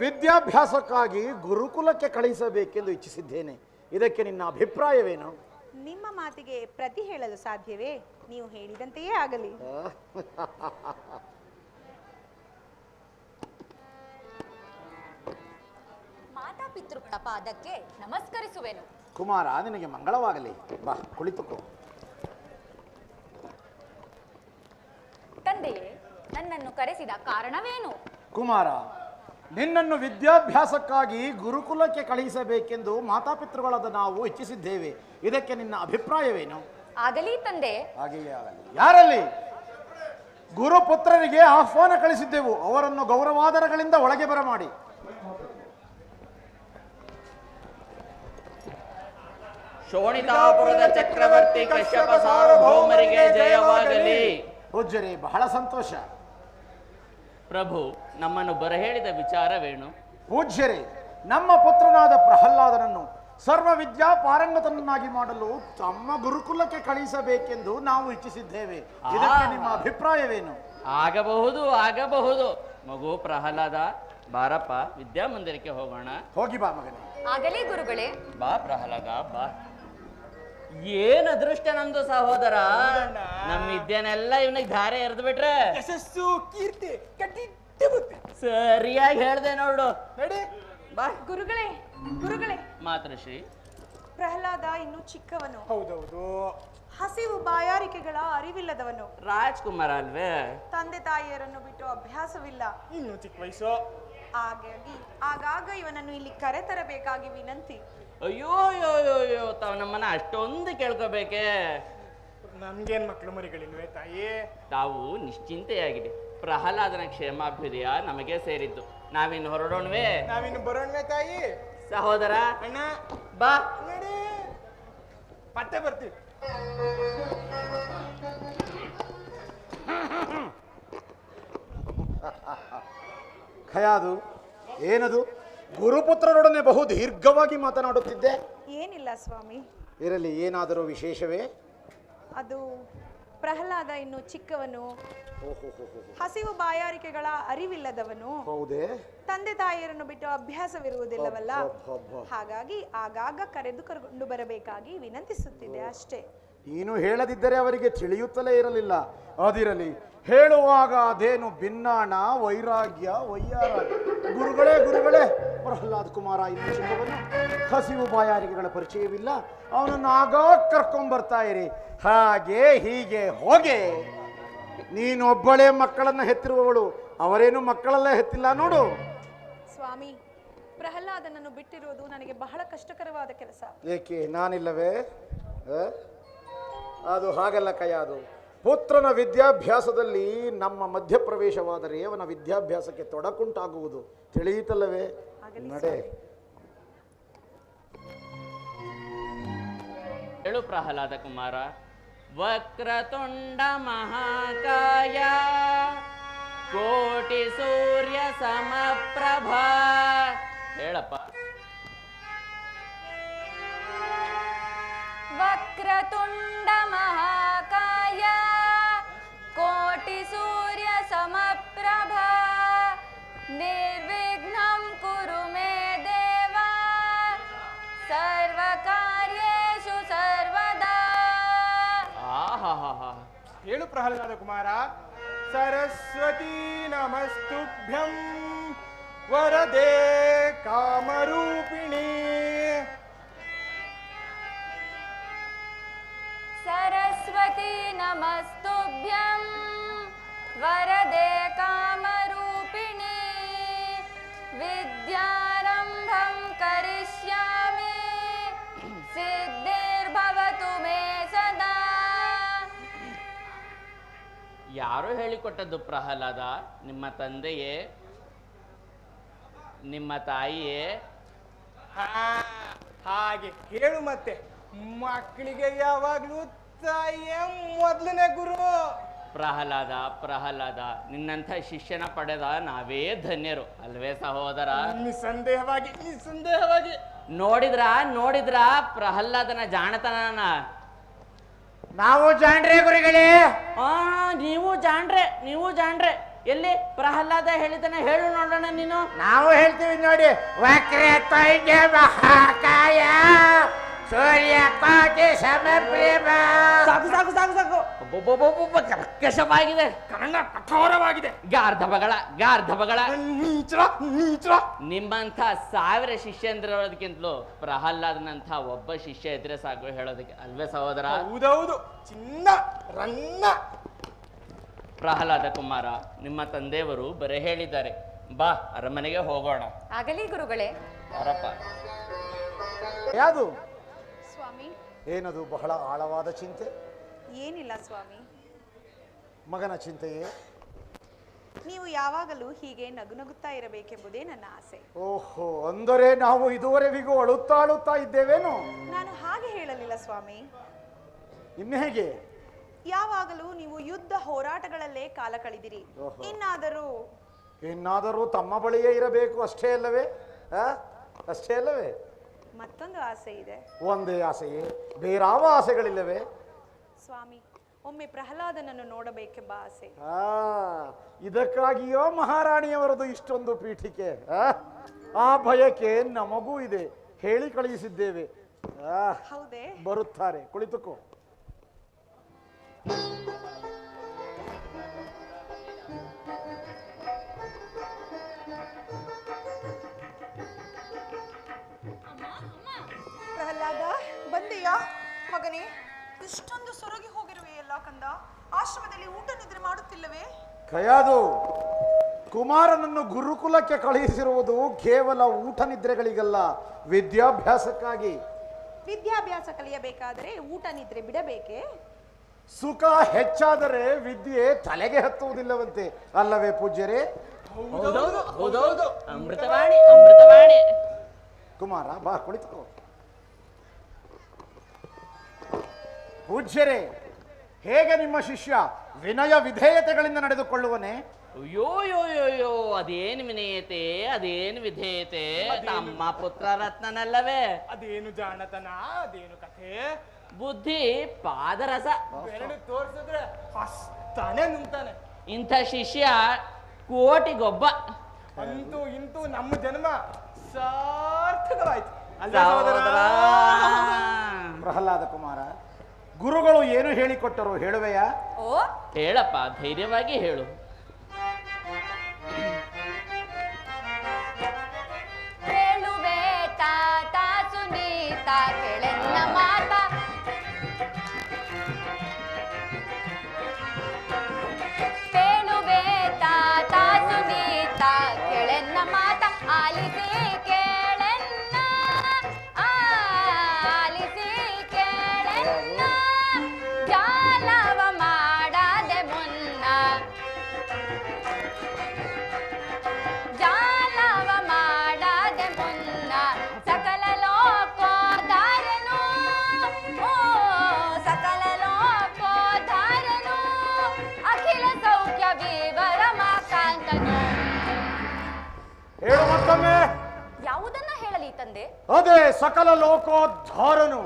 ವಿದ್ಯಾಭ್ಯಾಸಕ್ಕಾಗಿ ಗುರುಕುಲಕ್ಕೆ ಕಳುಹಿಸಬೇಕೆಂದು ಇಚ್ಛಿಸಿದ್ದೇನೆ. ಇದಕ್ಕೆ ನಿನ್ನ ಅಭಿಪ್ರಾಯವೇನು? ನಿಮ್ಮ ಮಾತಿಗೆ ಪ್ರತಿ ಹೇಳಲು ಸಾಧ್ಯವೇ? ನೀವು ಹೇಳಿದಂತೆಯೇ ಆಗಲಿ. ಮಾತಾಪಿತೃಗಳ ಪಾದಕ್ಕೆ ನಮಸ್ಕರಿಸುವೆನು. ಕುಮಾರ, ನಿನಗೆ ಮಂಗಳವಾಗಲಿ. ಬಾ, ಕುಳಿತುಕೋ. ತಂದೆಯೇ, ನನ್ನನ್ನು ಕರೆಸಿದ ಕಾರಣವೇನು? ಕುಮಾರ, ನಿನ್ನನ್ನು ವಿದ್ಯಾಭ್ಯಾಸಕ್ಕಾಗಿ ಗುರುಕುಲಕ್ಕೆ ಕಳುಹಿಸಬೇಕೆಂದು ಮಾತಾಪಿತೃಗಳಾದ ನಾವು ಇಚ್ಛಿಸಿದ್ದೇವೆ. ಇದಕ್ಕೆ ನಿನ್ನ ಅಭಿಪ್ರಾಯವೇನು? ಆಗಲಿ ತಂದೆ. ಹಾಗೆಯೇ ಆಗಲಿ. ಯಾರಲ್ಲಿ? ಗುರುಪುತ್ರರಿಗೆ ಆಹ್ವಾನ ಕಳಿಸಿದ್ದೆವು. ಅವರನ್ನು ಗೌರವಾದರಗಳಿಂದ ಒಳಗೆ ಬರಮಾಡಿ. ಶೋಣಿತಾಪುರದ ಚಕ್ರವರ್ತಿ ಕಶ್ಯಪ ಸಾರ್ವಭೌಮರಿಗೆ ಜಯವಾಗಲಿ. ಪೂಜ್ಯರೇ, ಬಹಳ ಸಂತೋಷ. ಪ್ರಭು, ನಮ್ಮನ್ನು ಬರಹೇಳಿದ ವಿಚಾರವೇನು? ಪೂಜ್ಯರೇ, ನಮ್ಮ ಪುತ್ರನಾದ ಪ್ರಹ್ಲಾದನನ್ನು ಸರ್ವ ವಿದ್ಯಾ ಪಾರಂಗತನನ್ನಾಗಿ ಮಾಡಲು ತಮ್ಮ ಗುರುಕುಲಕ್ಕೆ ಕಳುಹಿಸಬೇಕೆಂದು ನಾವು ಇಚ್ಛಿಸಿದ್ದೇವೆ. ಇದಕ್ಕೆ ನಿಮ್ಮ ಅಭಿಪ್ರಾಯವೇನು? ಆಗಬಹುದು, ಆಗಬಹುದು. ಮಗು ಪ್ರಹ್ಲಾದ, ಬಾರಪ್ಪ, ವಿದ್ಯಾಮಂದಿರಕ್ಕೆ ಹೋಗೋಣ. ಹೋಗಿ ಬಾ ಮಗನೇ. ಆಗಲಿ ಗುರುಗಳೇ. ಬಾ ಪ್ರಹ್ಲಾದ, ಬಾ. ಏನ್ ಅದೃಷ್ಟ ನಮ್ದು ಸಹೋದರ. ನಮ್ಮ ವಿದ್ಯೆನೆಲ್ಲ ಇವನಿಗೆ ಧಾರೆ ಎರೆದು ಬಿಟ್ರೆ ಯಶಸ್ಸು ಕೀರ್ತಿ ಸರಿಯಾಗಿ ಹೇಳ್ದೆ ನೋಡು. ನಡಿ ಬಾ. ಗುರುಗಳೇ, ಗುರುಗಳೇ, ಮಾತೃಶ್ರೀ, ಪ್ರಹ್ಲಾದ ಇನ್ನು ಚಿಕ್ಕವನು. ಹೌದೌದು. ಹಸಿವು ಬಾಯಾರಿಕೆಗಳ ಅರಿವಿಲ್ಲದವನು. ರಾಜ್ಕುಮಾರ ಅಲ್ವೇ? ತಂದೆ ತಾಯಿಯರನ್ನು ಬಿಟ್ಟು ಅಭ್ಯಾಸವಿಲ್ಲ. ಇನ್ನು ಚಿಕ್ಕ ವಯಸ್ಸು. ಹಾಗಾಗಿ ಆಗಾಗ ಇವನನ್ನು ಇಲ್ಲಿ ಕರೆತರಬೇಕಾಗಿ ವಿನಂತಿ. ಅಯ್ಯೋ ಅಯ್ಯೋ ಅಯ್ಯೋ, ತಾವು ನಮ್ಮನ್ನ ಅಷ್ಟೊಂದು ಕೇಳ್ಕೋಬೇಕೆ? ನಮ್ಗೇನ್ ಮಕ್ಳು ಮರಿಗಳಿಲ್ವೇ ತಾಯಿ? ತಾವು ನಿಶ್ಚಿಂತೆಯಾಗಿದೆ. ಪ್ರಹ್ಲಾದನ ಕ್ಷೇಮಾಭ್ಯುದಯ ನಮಗೆ ಸೇರಿದ್ದು. ನಾವಿನ್ನು ಹೊರಡೋಣವೇ? ನಾವಿನ್ನು ಬರೋಣ್ವೇ ತಾಯಿ? ಸಹೋದರ, ಅಣ್ಣ ಬಾ. ನಡಿ, ಮತ್ತೆ ಬರ್ತೀವಿ. ಖಯಾದು, ಏನದು? ಗುರುಪುತ್ರರೊಡನೆ ಬಹು ದೀರ್ಘವಾಗಿ ಮಾತನಾಡುತ್ತಿದ್ದೆ. ಏನಿಲ್ಲ ಸ್ವಾಮಿ. ಇರಲಿ, ಏನಾದರೂ ವಿಶೇಷವೇ? ಅದು ಪ್ರಹ್ಲಾದ ಇನ್ನು ಚಿಕ್ಕವನು, ಓಹೋ, ಹಸಿವು ಬಾಯಾರಿಕೆಗಳ ಅರಿವಿಲ್ಲದವನು, ಹೌದೇ? ತಂದೆ ತಾಯಿಯರನ್ನು ಬಿಟ್ಟು ಅಭ್ಯಾಸವಿರುವುದಿಲ್ಲವಲ್ಲ. ಅಬ್ಬಬ್ಬಬ್ಬ. ಹಾಗಾಗಿ ಆಗಾಗ ಕರೆದುಕೊಂಡು ಬರಬೇಕಾಗಿ ವಿನಂತಿಸುತ್ತಿದೆ ಅಷ್ಟೇ. ನೀನು ಹೇಳದಿದ್ದರೆ ಅವರಿಗೆ ತಿಳಿಯುತ್ತಲೇ ಇರಲಿಲ್ಲ. ಅದಿರಲಿ, ಹೇಳುವಾಗ ಅದೇನು ಭಿನ್ನಾಣ, ವೈರಾಗ್ಯ, ವೈಯಾರ. ಗುರುಗಳೇ ಗುರುಗಳೇ, ಪ್ರಹ್ಲಾದ್ ಕುಮಾರ ಇನ್ನು ಚಿಕ್ಕವನು, ಹಸಿವು ಬಾಯಾರಿಕೆಗಳ ಪರಿಚಯವಿಲ್ಲ. ಅವನನ್ನು ಆಗಾಗ ಕರ್ಕೊಂಡ್ಬರ್ತಾ ಇರಿ. ಹಾಗೆ ಹೀಗೆ ಹೋಗೆ. ನೀನೊಬ್ಬಳೇ ಮಕ್ಕಳನ್ನ ಹೆತ್ತಿರುವವಳು, ಅವರೇನು ಮಕ್ಕಳೆಲ್ಲ ಹೆತ್ತಿಲ್ಲ ನೋಡು. ಸ್ವಾಮಿ, ಪ್ರಹ್ಲಾದನನ್ನು ಬಿಟ್ಟಿರುವುದು ನನಗೆ ಬಹಳ ಕಷ್ಟಕರವಾದ ಕೆಲಸ. ಏಕೆ, ನಾನಿಲ್ಲವೇ? ಅದು ಹಾಗಲ್ಲ ಕಯ್ಯಾದು. ಪುತ್ರನ ವಿದ್ಯಾಭ್ಯಾಸದಲ್ಲಿ ನಮ್ಮ ಮಧ್ಯಪ್ರವೇಶವಾದರೆ ಅವನ ವಿದ್ಯಾಭ್ಯಾಸಕ್ಕೆ ತೊಡಕುಂಟಾಗುವುದು. ತಿಳಿಯಿತಲ್ಲವೇ? ನಡೆ. ಹೇಳು ಪ್ರಹ್ಲಾದ ಕುಮಾರ. ವಕ್ರತುಂಡ ಮಹಾಕಾಯ ಕೋಟಿ ಸೂರ್ಯ ಸಮಪ್ರಭಾ. ಹೇಳಪ್ಪ. ವಕ್ರತುಂಡ ಮಹಾಕಾಯ ಕೋಟಿ ಸೂರ್ಯ ಸಮಪ್ರಭಾ ನಿರ್ವಿಘ್ನಂ ಕುರು ಮೇ ದೇವ ಸರ್ವಕಾರ್ಯೇಷು ಸರ್ವದಾ. ಆಹಾಹಾ. ಹೇಳು ಪ್ರಹ್ಲಾದ ಕುಮಾರ. ಸರಸ್ವತೀ ನಮಸ್ತುಭ್ಯಂ ವರದೆ ಕಾಮರೂಪಿಣಿ. ಸರಸ್ವತಿ ನಮಸ್ತುಭ್ಯಂ ವರದೆ ಕಾಮರೂಪಿಣಿ ವಿದ್ಯಾರಂಭಂ ಕರಿಷ್ಯಾಮಿ ಸಿದ್ಧಿರ್ಭವತು ಮೇ ಸದಾ. ಯಾರು ಹೇಳಿಕೊಟ್ಟದ್ದು ಪ್ರಹ್ಲಾದ? ನಿಮ್ಮ ತಂದೆಯೇ? ನಿಮ್ಮ ತಾಯಿಯೇ? ಹಾಗೆ ಹೇಳು ಮತ್ತೆ. ಮಕ್ಕಳಿಗೆ ಯಾವಾಗ್ಲೂ ತಾಯಿಯೇ ಮೊದಲನೇ ಗುರು. ಪ್ರಹ್ಲಾದ, ಪ್ರಹ್ಲಾದ, ನಿನ್ನಂಥ ಶಿಷ್ಯನ ಪಡೆದ ನಾವೇ ಧನ್ಯರು ಅಲ್ವೇ ಸಹೋದರ? ನಿಸ್ಸಂದೇಹವಾಗಿ. ನೋಡಿದ್ರ ಪ್ರಹ್ಲಾದನ ಜಾಣತನ. ನಾವು ಜಾಣ್ರೆ ಗುರುಗಳೇ. ನೀವು ಜಾಣ್ರೆ. ಎಲ್ಲಿ ಪ್ರಹ್ಲಾದ ಹೇಳಿದಾನೆ, ಹೇಳು ನೋಡೋಣ ನೀನು. ನಾವು ಹೇಳ್ತೀವಿ ನೋಡಿ, ವಕ್ರತುಂಡ ಮಹಾಕಾಯ ಸೂರ್ಯಕೋಟಿ ಸಮಪ್ರಭ. ಸಾಕು ಸಾಕು ಸಾಕು ಸಾಕು. ಕರ್ಕಶವಾಗಿದೆ, ಕರ್ಣ ಕಠೋರವಾಗಿದೆ, ಗಾರ್ಧಬಗಳ ನೀಚ. ನಿಮ್ಮಂಥ 1000 ಶಿಷ್ಯಂದ್ರಕ್ಕಿಂತಲೂ ಪ್ರಹ್ಲಾದನಂಥ ಒಬ್ಬ ಶಿಷ್ಯ ಇದ್ರೆ ಸಾಕು ಹೇಳೋದಕ್ಕೆ, ಅಲ್ವೇ ಸಹೋದರ? ಹೌದೌದು, ಚಿನ್ನ ರನ್ನ. ಪ್ರಹ್ಲಾದ ಕುಮಾರ, ನಿಮ್ಮ ತಂದೆಯವರು ಬರೇ ಹೇಳಿದ್ದಾರೆ, ಬಾ ಅರಮನೆಗೆ ಹೋಗೋಣ. ಆಗಲಿ ಗುರುಗಳೇ. ಅವರಪ್ಪ ಯಾವುದು ಸ್ವಾಮಿ, ಏನದು ಬಹಳ ಆಳವಾದ ಚಿಂತೆ? ಏನಿಲ್ಲ ಸ್ವಾಮಿ, ಮಗನ ಚಿಂತೆಯೇ? ನೀವು ಯಾವಾಗಲೂ ಹೀಗೆ ನಗುನಗುತ್ತಾ ಇರಬೇಕೆಂಬುದೇ ನನ್ನ ಆಸೆ. ಓಹೋ, ಅಂದರೆ ನಾವು ಇದುವರೆವಿಗೂ ಅಳುತ್ತಾ ಇದ್ದೇವೇನು? ನಾನು ಹಾಗೆ ಹೇಳಲಿಲ್ಲ ಸ್ವಾಮಿ. ಇನ್ನು ಹೇಗೆ? ಯಾವಾಗಲೂ ನೀವು ಯುದ್ಧ ಹೋರಾಟಗಳಲ್ಲೇ ಕಾಲ ಕಳೆದಿರಿ. ಓಹೋ. ಇನ್ನಾದರೂ ತಮ್ಮ ಬಳಿಯೇ ಇರಬೇಕು ಅಷ್ಟೇ ಅಲ್ಲವೇ? ಅಷ್ಟೇ ಅಲ್ಲವೇ? ಮತ್ತೊಂದು ಆಸೆ ಇದೆ. ಒಂದೇ ಆಸೆಯೇ? ಬೇರಾವ ಆಸೆಗಳಿಲ್ಲವೇ? ಸ್ವಾಮಿ, ಒಮ್ಮೆ ಪ್ರಹ್ಲಾದನನ್ನು ನೋಡಬೇಕೆಂಬ ಆಸೆ. ಇದಕ್ಕಾಗಿಯೋ ಮಹಾರಾಣಿಯವರದು ಇಷ್ಟೊಂದು ಪೀಠಿಕೆ? ಆ ಭಯಕ್ಕೆ ನಮಗೂ ಇದೆ, ಹೇಳಿ ಕಳುಹಿಸಿದ್ದೇವೆ. ಹೌದೇ? ಬರುತ್ತಾರೆ, ಕುಳಿತುಕೋ. ಪ್ರಹ್ಲಾದ, ಬಂದೆಯಾ ಮಗನೇ? ಇಷ್ಟೊಂದು ಸೊರಗಿ ಹೋಗಿರುವೆಯಲ್ಲ ಕಂದ. ಆಶ್ರಮದಲ್ಲಿ ಊಟ ನಿದ್ರೆ ಮಾಡುತ್ತಿಲ್ಲವೇ? ಕಯಾದು, ಕುಮಾರನನ್ನು ಗುರುಕುಲಕ್ಕೆ ಕಳುಹಿಸಿರುವುದು ಕೇವಲ ಊಟ ನಿದ್ರೆಗಳಿಗಲ್ಲ, ವಿದ್ಯಾಭ್ಯಾಸಕ್ಕಾಗಿ. ವಿದ್ಯಾಭ್ಯಾಸ ಕಲಿಯಬೇಕಾದರೆ ಊಟ ನಿದ್ರೆ ಬಿಡಬೇಕೇ? ಸುಖ ಹೆಚ್ಚಾದರೆ ವಿದ್ಯೆ ತಲೆಗೆ ಹತ್ತುವುದಿಲ್ಲವಂತೆ, ಅಲ್ಲವೇ ಪೂಜ್ಯರೇ? ಹೌದೌದು, ಅಮೃತವಾಣಿ. ಕುಮಾರ, ಬಾ ಕುಳಿತುಕೋ. ಪೂಜ್ಯರೇ, ಹೇಗೆ ನಿಮ್ಮ ಶಿಷ್ಯ? ವಿನಯ ವಿಧೇಯತೆಗಳಿಂದ ನಡೆದುಕೊಳ್ಳುವನೇ? ಅಯ್ಯೋ, ಅದೇನು ವಿನಯತೆ, ಅದೇನು ವಿಧೇಯತೆ, ತಮ್ಮ ಪುತ್ರ ರತ್ನನಲ್ಲವೇ? ಅದೇನು ಜಾಣತನ, ಅದೇನು ಕಥೆ. ಬುದ್ಧಿ ಪಾದರಸ, ಬೆರಳು ತೋರ್ಸಿದ್ರೆ ಹಸ್ತಾನೆ ನಿಂತಾನೆ. ಇಂಥ ಶಿಷ್ಯ ಕೋಟಿಗೊಬ್ಬ. ಅಂತೂ ಇಂತೂ ನಮ್ಮ ಜನ್ಮ ಸಾರ್ಥಕವಾಯ್ತು. ಸಹೋದರ. ಪ್ರಹ್ಲಾದ ಕುಮಾರ, ಗುರುಗಳು ಏನು ಹೇಳಿಕೊಟ್ಟರು ಹೇಳುವೆಯಾ? ಓ, ಹೇಳಪ್ಪ, ಧೈರ್ಯವಾಗಿ ಹೇಳು. ಕೇಳುವೆ ತಾತ ಸುನೀತ ಕೆಳೆನ್ನ ಮಾತ. ಕೇಳುವೆ ತಾತ ಸುನೀತ ಕೆಳೆನ್ನ ಮಾತ. ಆಲಿಸಿ ಕೇಳೆನ್ನ, ಆಲಿಸಿ ಕೇಳೆನ್ನ. ಜಾಲವ ಮಾಡದೆ ಮುನ್ನ, ಜಾಲವ ಮಾಡದೆ ಮುನ್ನ. ಸಕಲ ಲೋಕೋದ್ಧಾರನು, ಓ ಸಕಲ ಲೋಕೋದ್ಧಾರನು. ಅಖಿಲ ಸೌಖ್ಯ ವಿವರಮಾಕಾಂತನು. ಹೇಳು ಮತ್ತೊಮ್ಮೆ. ಯಾವುದನ್ನ ಹೇಳಲಿ ತಂದೆ? ಅದೇ ಸಕಲ ಲೋಕೋದ್ಧಾರನು.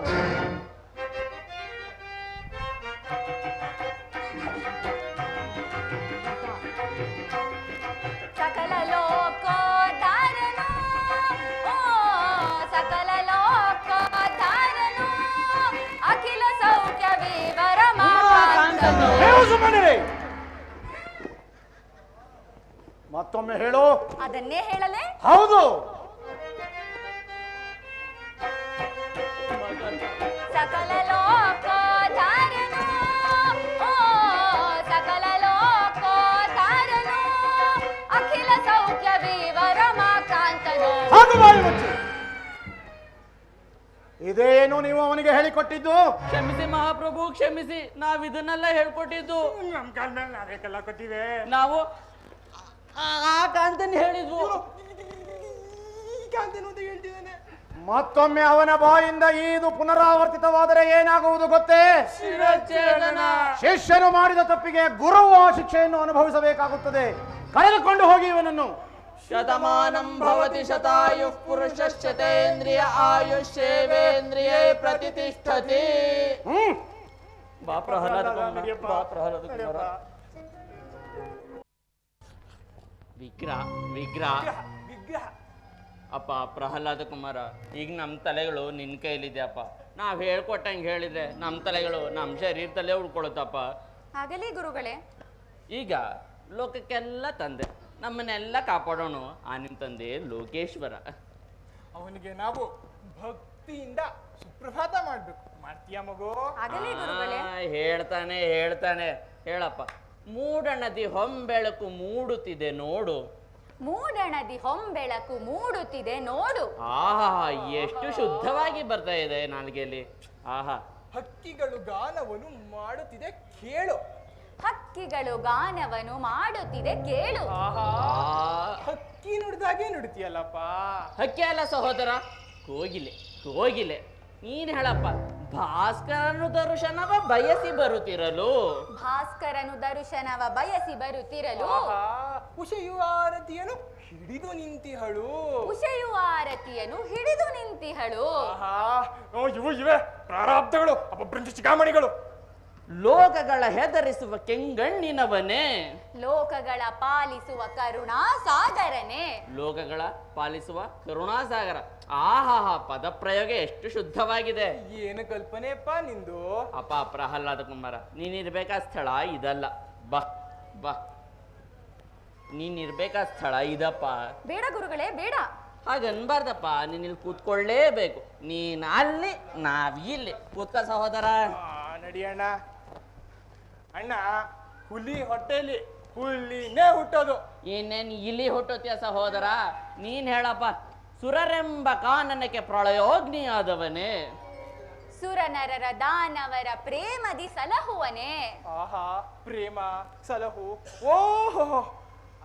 ಸಕಲ ಲೋಕೋದ್ಧಾರನು, ಓ ಸಕಲ ಲೋಕೋದ್ಧಾರನು. ಅಖಿಲ ಸೌಖ್ಯ ವಿವರಮಾಕಾಂತನು. ಹೇಳು ಸುಮ್ಮನೆ. ಮತ್ತೊಮ್ಮೆ ಹೇಳು. ಅದನ್ನೇ ಹೇಳಲೇ? ಹೌದು. ಸಕಲ ಲೋಕೋದ್ಧಾರನು, ಓ ಸಕಲ ಲೋಕೋದ್ಧಾರನು. ಅಖಿಲ ಸೌಖ್ಯ ವಿವರಮಾಕಾಂತನು. ಹಾಗು ಬಾಯಿ ಮುಚ್ಚು. ಇದೇನು ನೀವು ಅವನಿಗೆ ಹೇಳಿಕೊಟ್ಟಿದ್ದು? ಕ್ಷಮಿಸಿ ಮಹಾಪ್ರಭು, ಕ್ಷಮಿಸಿ. ನಾವಿದನ್ನೆಲ್ಲ ಹೇಳ್ಕೊಟ್ಟಿದ್ದು. ನಮ್ ಕಾಲ ಮೇಲೆ ನಾವೇಕೆಲ್ಲ ಕೊಟ್ಟಿವೆ. ನಾವು ಆ ಕಾಂತನ್ ಹೇಳಿದ್ವು. ಈಗ ಅಂತೇನು ಅಂತ ಹೇಳ್ತಿದ್ದಾನೆ. ಮತ್ತೊಮ್ಮೆ ಅವನ ಬಾಯಿಂದ ಇದು ಪುನರಾವರ್ತಿತವಾದರೆ ಏನಾಗುವುದು ಗೊತ್ತೇ? ಶಿರಚ್ಛೇದನ. ಶಿಷ್ಯನು ಮಾಡಿದ ತಪ್ಪಿಗೆ ಗುರುವು ಆ ಶಿಕ್ಷೆಯನ್ನು ಅನುಭವಿಸಬೇಕಾಗುತ್ತದೆ. ಕರೆದುಕೊಂಡು ಹೋಗಿ ಇವನನ್ನು. ಶತಮಾನಂ ಭವತಿ ಶತಾಯುಃ ಪುರುಷಶ್ಚತೇಂದ್ರಿಯ ಆಯುಷ್ಯೇವೇಂದ್ರಿಯೇ ಪ್ರತಿಷ್ಠತಿ. ಬಾ ಪ್ರಹ್ಲಾದ ಕುಮಾರ, ಬಾ ಪ್ರಹ್ಲಾದ ಕುಮಾರ. ವಿಗ್ರಹ ವಿಗ್ರಹ ವಿಗ್ರಹ ವಿಗ್ರಹ. ಅಪ್ಪ ಪ್ರಹ್ಲಾದ ಕುಮಾರ, ಈಗ ನಮ್ಮ ತಲೆಗಳು ನಿನ್ನ ಕೈಲಿದೆ ಅಪ್ಪ. ನಾವು ಹೇಳ್ಕೊಟ್ಟಂಗೆ ಹೇಳಿದ್ರೆ ನಮ್ಮ ತಲೆಗಳು ನಮ್ಮ ಶರೀರದಲ್ಲೇ ಉಳ್ಕೊಳುತ್ತಪ್ಪ. ಆಗಲಿ ಗುರುಗಳೇ. ಈಗ ಲೋಕಕ್ಕೆಲ್ಲ ತಂದೆ, ನಮ್ಮನ್ನೆಲ್ಲ ಕಾಪಾಡೋಣ ಆ ನಿಮ್ಮ ತಂದೆ ಲೋಕೇಶ್ವರ. ಅವನಿಗೆ ನಾವು ಭಕ್ತಿಯಿಂದ ಸುಪ್ರಭಾತ ಮಾಡ್ಬೇಕು. ಮಾಡ್ತೀಯ ಮಗು? ಆಗಲಿ ಗುರುಗಳೇ. ಹೇಳ್ತಾನೆ ಹೇಳ್ತಾನೆ, ಹೇಳಪ್ಪ. ಮೂಡಣದಿ ಹೊಂಬೆಳಕು ಮೂಡುತ್ತಿದೆ ನೋಡು. ಮೂಡಣದಿ ಹೊಂಬೆಳಕು ಮೂಡುತ್ತಿದೆ ನೋಡು. ಆಹಾ, ಎಷ್ಟು ಶುದ್ಧವಾಗಿ ಬರ್ತಾ ಇದೆ ನಾಲ್ಗೆಯಲ್ಲಿ. ಆಹಾ. ಹಕ್ಕಿಗಳು ಗಾನವನ್ನು ಮಾಡುತ್ತಿದೆ ಕೇಳು. ಹಕ್ಕಿಗಳು ಗಾನವನ್ನು ಮಾಡುತ್ತಿದೆ ಕೇಳು. ಆಹಾ, ಆ, ಹಕ್ಕಿ ನುಡಿದಾಗೆ ನುಡಿತೀಯಲ್ಲಪ್ಪ. ಹಕ್ಕಿ ಅಲ್ಲ ಸಹೋದರ, ಕೋಗಿಲೆ ಕೋಗಿಲೆ. ನೀನ್ ಹೇಳಪ್ಪ. ಭಾಸ್ಕರನು ದರ್ಶನವ ಬಯಸಿ ಬರುತ್ತಿರಲು. ಭಾಸ್ಕರನು ದರ್ಶನವ ಬಯಸಿ ಬರುತ್ತಿರಲು. ಆಹಾ, ಉಷೆಯುವ ಆರತಿಯನ್ನು ಹಿಡಿದು ನಿಂತಿಹಳು. ಉಷೆಯುವ ಆರತಿಯನ್ನು ಹಿಡಿದು ನಿಂತಿಹಳು. ಆಹಾ, ಇವೆ ಪ್ರಾರಬ್ಧಗಳು, ಅಪಭ್ರಂಶ ಚಿಕಾಮಣಿಗಳು. ಲೋಕಗಳ ಹೆದರಿಸುವ ಕೆಂಗಣ್ಣಿನವನೇ. ಲೋಕಗಳ ಪಾಲಿಸುವ ಕರುಣಾ ಸಾಗರನೇ. ಲೋಕಗಳ ಪಾಲಿಸುವ ಕರುಣಾಸಾಗರ. ಆಹಾಹಾ, ಪದಪ್ರಯೋಗ ಎಷ್ಟು ಶುದ್ಧವಾಗಿದೆ. ಏನು ಕಲ್ಪನೆಯಪ್ಪ ನಿಂದು? ಅಪ್ಪ ಪ್ರಹ್ಲಾದ ಕುಮಾರ, ನೀನಿರ್ಬೇಕಾದ ಸ್ಥಳ ಇದಲ್ಲ. ಬಾ ಬಾ, ನೀನಿರ್ಬೇಕಾದ ಸ್ಥಳ ಇದಪ್ಪ. ಬೇಡ ಗುರುಗಳೇ ಬೇಡ. ಹಾಗನ್ಬಾರ್ದಪ್ಪ, ನೀನ್ ಇಲ್ಲಿ ಕೂತ್ಕೊಳ್ಳೇಬೇಕು. ನೀನ್ ಅಲ್ಲಿ, ನಾವಿಲ್ಲಿ. ಕೂತ್ಕ ಸಹೋದರ. ನಡಿಯಣ್ಣ. ಅಣ್ಣ, ಹುಲಿ ಹೊಟ್ಟೆಲಿ ಹುಲಿನೇ ಹುಟ್ಟೋದು. ಇನ್ನೇನ್ ಇಲ್ಲಿ ಹುಟ್ಟುತ್ತೀಯ ಸಹೋದರ? ನೀನ್ ಹೇಳಪ್ಪ. ಸುರರೆಂಬ ಕಾನನಕ್ಕೆ ಪ್ರಳಯೋಗ್ನಿಯಾದವನೇ. ಸುರನರರ ದಾನವರ ಪ್ರೇಮದಿ ಸಲಹುವನೇ. ಆಹಾ, ಪ್ರೇಮ ಸಲಹು. ಓಹೋ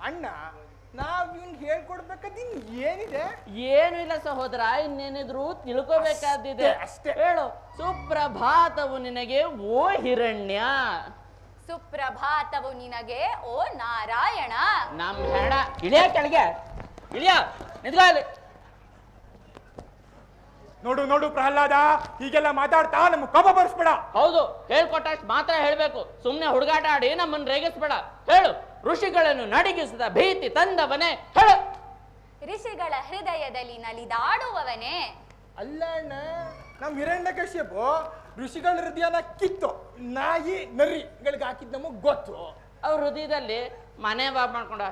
ಅಣ್ಣ, ನಾವ್ ಇವ್ನ್ ಹೇಳ್ಕೊಡ್ಬೇಕಾದ ಏನಿದೆ? ಏನು ಇಲ್ಲ ಸಹೋದರ, ಇನ್ನೇನಿದ್ರು ತಿಳ್ಕೋಬೇಕಾದಿದೆ. ಅಷ್ಟೇ. ಹೇಳು. ಸುಪ್ರಭಾತವು ನಿನಗೆ ಓ ಹಿರಣ್ಯ. ಸುಪ್ರಭಾತವು ನಿನಗೆ ಓ ನಾರಾಯಣ. ನಮ್ ಹೆಣ ಇಳಿಯ ಕೆಳಗೆ, ಇಳಿಯ, ನಿಂತ್ಕೊಳ್ಳಿ. ನೋಡು ನೋಡು ಪ್ರಹ್ಲಾದ, ಹೀಗೆಲ್ಲ ಮಾತಾಡ್ತಾ ನಮ್ ಕೋಪ ಬರ್ಸ್ಬೇಡ. ಹೌದು, ಹೇಳ್ಕೊಟ್ಟಷ್ಟು ಮಾತ್ರ ಹೇಳ್ಬೇಕು. ಸುಮ್ನೆ ಹುಡುಗಾಟ ಆಡಿ ನಮ್ಮನ್ನ ರೇಗಿಸ್ಬೇಡ. ಹೇಳು. ಋಷಿಗಳನ್ನು ನಡಿಗಿಸಿದ ಭೀತಿ ತಂದವನೇ. ಹೇಳು. ಋಷಿಗಳ ಹೃದಯದಲ್ಲಿ ನಲಿದಾಡುವವನೇ. ಅಲ್ಲ ಅಣ್ಣ, ನಮ್ ಹಿರಣ್ಯಕಶ್ಯಪು ಋಷಿಗಳ ಹೃದಯನ ಕಿತ್ತು ನಾಯಿ ನರಿಗಳಿಗೆ ಹಾಕಿದ್ ನಮಗ್ ಗೊತ್ತು. ಅವ್ರ ಹೃದಯದಲ್ಲಿ ಮನೆ ಬಾಬ್ ಮಾಡ್ಕೊಂಡ.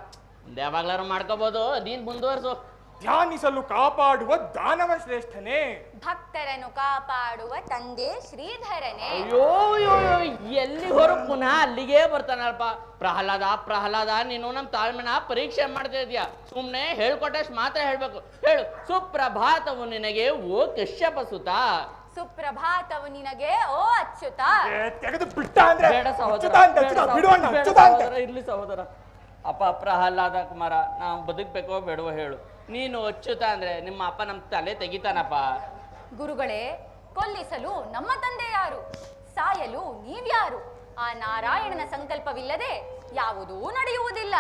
ಯಾವಾಗ್ಲಾರು ಮಾಡ್ಕೋಬಹುದು. ನೀನ್ ಮುಂದುವರ್ಸು. ಧ್ಯಾನಿಸಲು ಕಾಪಾಡುವ ದಾನವ ಶ್ರೇಷ್ಠನೇ. ಭಕ್ತರನ್ನು ಕಾಪಾಡುವ ತಂದೆ ಶ್ರೀಧರನೇ. ಅಯ್ಯೋ ಅಯ್ಯೋ, ಎಲ್ಲಿ ಹೊರ ಪುನಃ ಅಲ್ಲಿಗೆ ಬರ್ತಾನಲ್ಪ. ಪ್ರಹ್ಲಾದ ಪ್ರಹ್ಲಾದ, ನೀನು ನಮ್ ತಾಳ್ಮೆನ ಪರೀಕ್ಷೆ ಮಾಡ್ತಾ ಇದೀಯ. ಸುಮ್ನೆ ಹೇಳ್ಕೊಟ್ಟಷ್ಟು ಮಾತ್ರ ಹೇಳ್ಬೇಕು. ಹೇಳು. ಸುಪ್ರಭಾತವು ನಿನಗೆ ಓ ಕಶ್ಯಪ ಸುತ. ಸುಪ್ರಭಾತವು ನಿನಗೆ ಓ ಅಚ್ಯುತ. ತೆಗೆದು ಬಿಟ್ಟ ಅಂದ್ರೆ ಬೇಡ ಸಹೋದರ, ಅಚ್ಯುತ ಅಂತ, ಬೇಡ ಅಚ್ಯುತ, ಸಹೋದರ, ಬಿಡು ಅಣ್ಣ, ಬೇಡ ಅಚ್ಯುತ ಅಂತ. ಸಹೋದರ, ಇರ್ಲಿ ಸಹೋದರ. ಅಪ್ಪ ಪ್ರಹ್ಲಾದ ಕುಮಾರ, ನಾವು ಬದುಕ್ಬೇಕೋ ಬೇಡವೋ ಹೇಳು. ನೀನು ಅಚ್ಯುತ ಅಂದ್ರೆ ನಿಮ್ಮ ಅಪ್ಪ ನಮ್ಮ ತಲೆ ತೆಗಿತಾನಪ್ಪ. ಗುರುಗಳೇ, ಕೊಲ್ಲಿಸಲು ನಮ್ಮ ತಂದೆ ಯಾರು? ಸಾಯಲು ನೀವ್ಯಾರು? ಆ ನಾರಾಯಣನ ಸಂಕಲ್ಪವಿಲ್ಲದೆ ಯಾವುದೂ ನಡೆಯುವುದಿಲ್ಲ.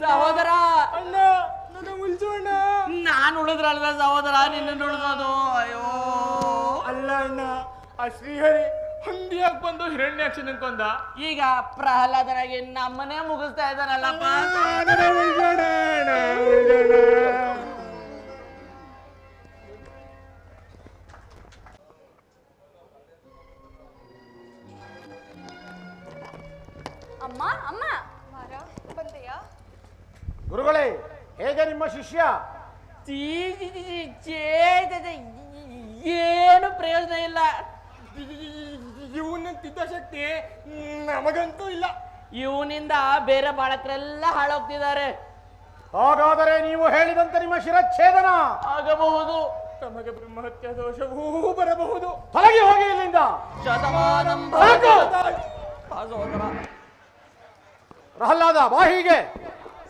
ಸಹೋದರ, ಅಣ್ಣ, ನನ್ನ ಉಳಿಸು ಅಣ್ಣ. ನಾನು ಉಳಿದ್ರಲ್ವ ಸಹೋದರ, ನಿನ್ನ ಉಳಿದೋದು. ಅಯ್ಯೋ, ಅಲ್ಲ ಅಣ್ಣ, ಆ ಶ್ರೀಹರಿ ಹಂದಿಯಾಗಿ ಬಂದು ಹಿರಣ್ಯಾಕ್ಷನ ಕೊಂದ. ಈಗ ಪ್ರಹ್ಲಾದನಾಗಿ ನಮ್ಮನ್ನೇ ಮುಗಿಸ್ತಾ ಇದ್ದಾನಲ್ಲಪ್ಪ. ಅಮ್ಮ ಅಮ್ಮ. ಬಂದೆಯ? ಗುರುಗಳೇ, ಹೇಗೆ ನಿಮ್ಮ ಶಿಷ್ಯ? ಏನು ಪ್ರಯೋಜನ ಇಲ್ಲ. ಇವನ ತಿದ್ದಶಕ್ತಿ ನಮಗಂತೂ ಇಲ್ಲ. ಇವನಿಂದ ಬೇರೆ ಬಾಳಕರೆಲ್ಲ ಹಾಳೋಗ್ತಿದ್ದಾರೆ. ಹಾಗಾದರೆ ನೀವು ಹೇಳಿದಂತೆ ನಿಮ್ಮ ಶಿರಚ್ಛೇದನ ಆಗಬಹುದು. ತಮಗೆ ಬ್ರಹ್ಮಹತ್ಯಾ ದೋಷವೂ ಬರಬಹುದು. ತೊಲಗಿ ಹೋಗಿ ಇಲ್ಲಿಂದ. ಶತಮಾನಂ ಸಾಕು. ಸಹೋದರ. ಪ್ರಹ್ಲಾದ, ಬಾ ಹೀಗೆ.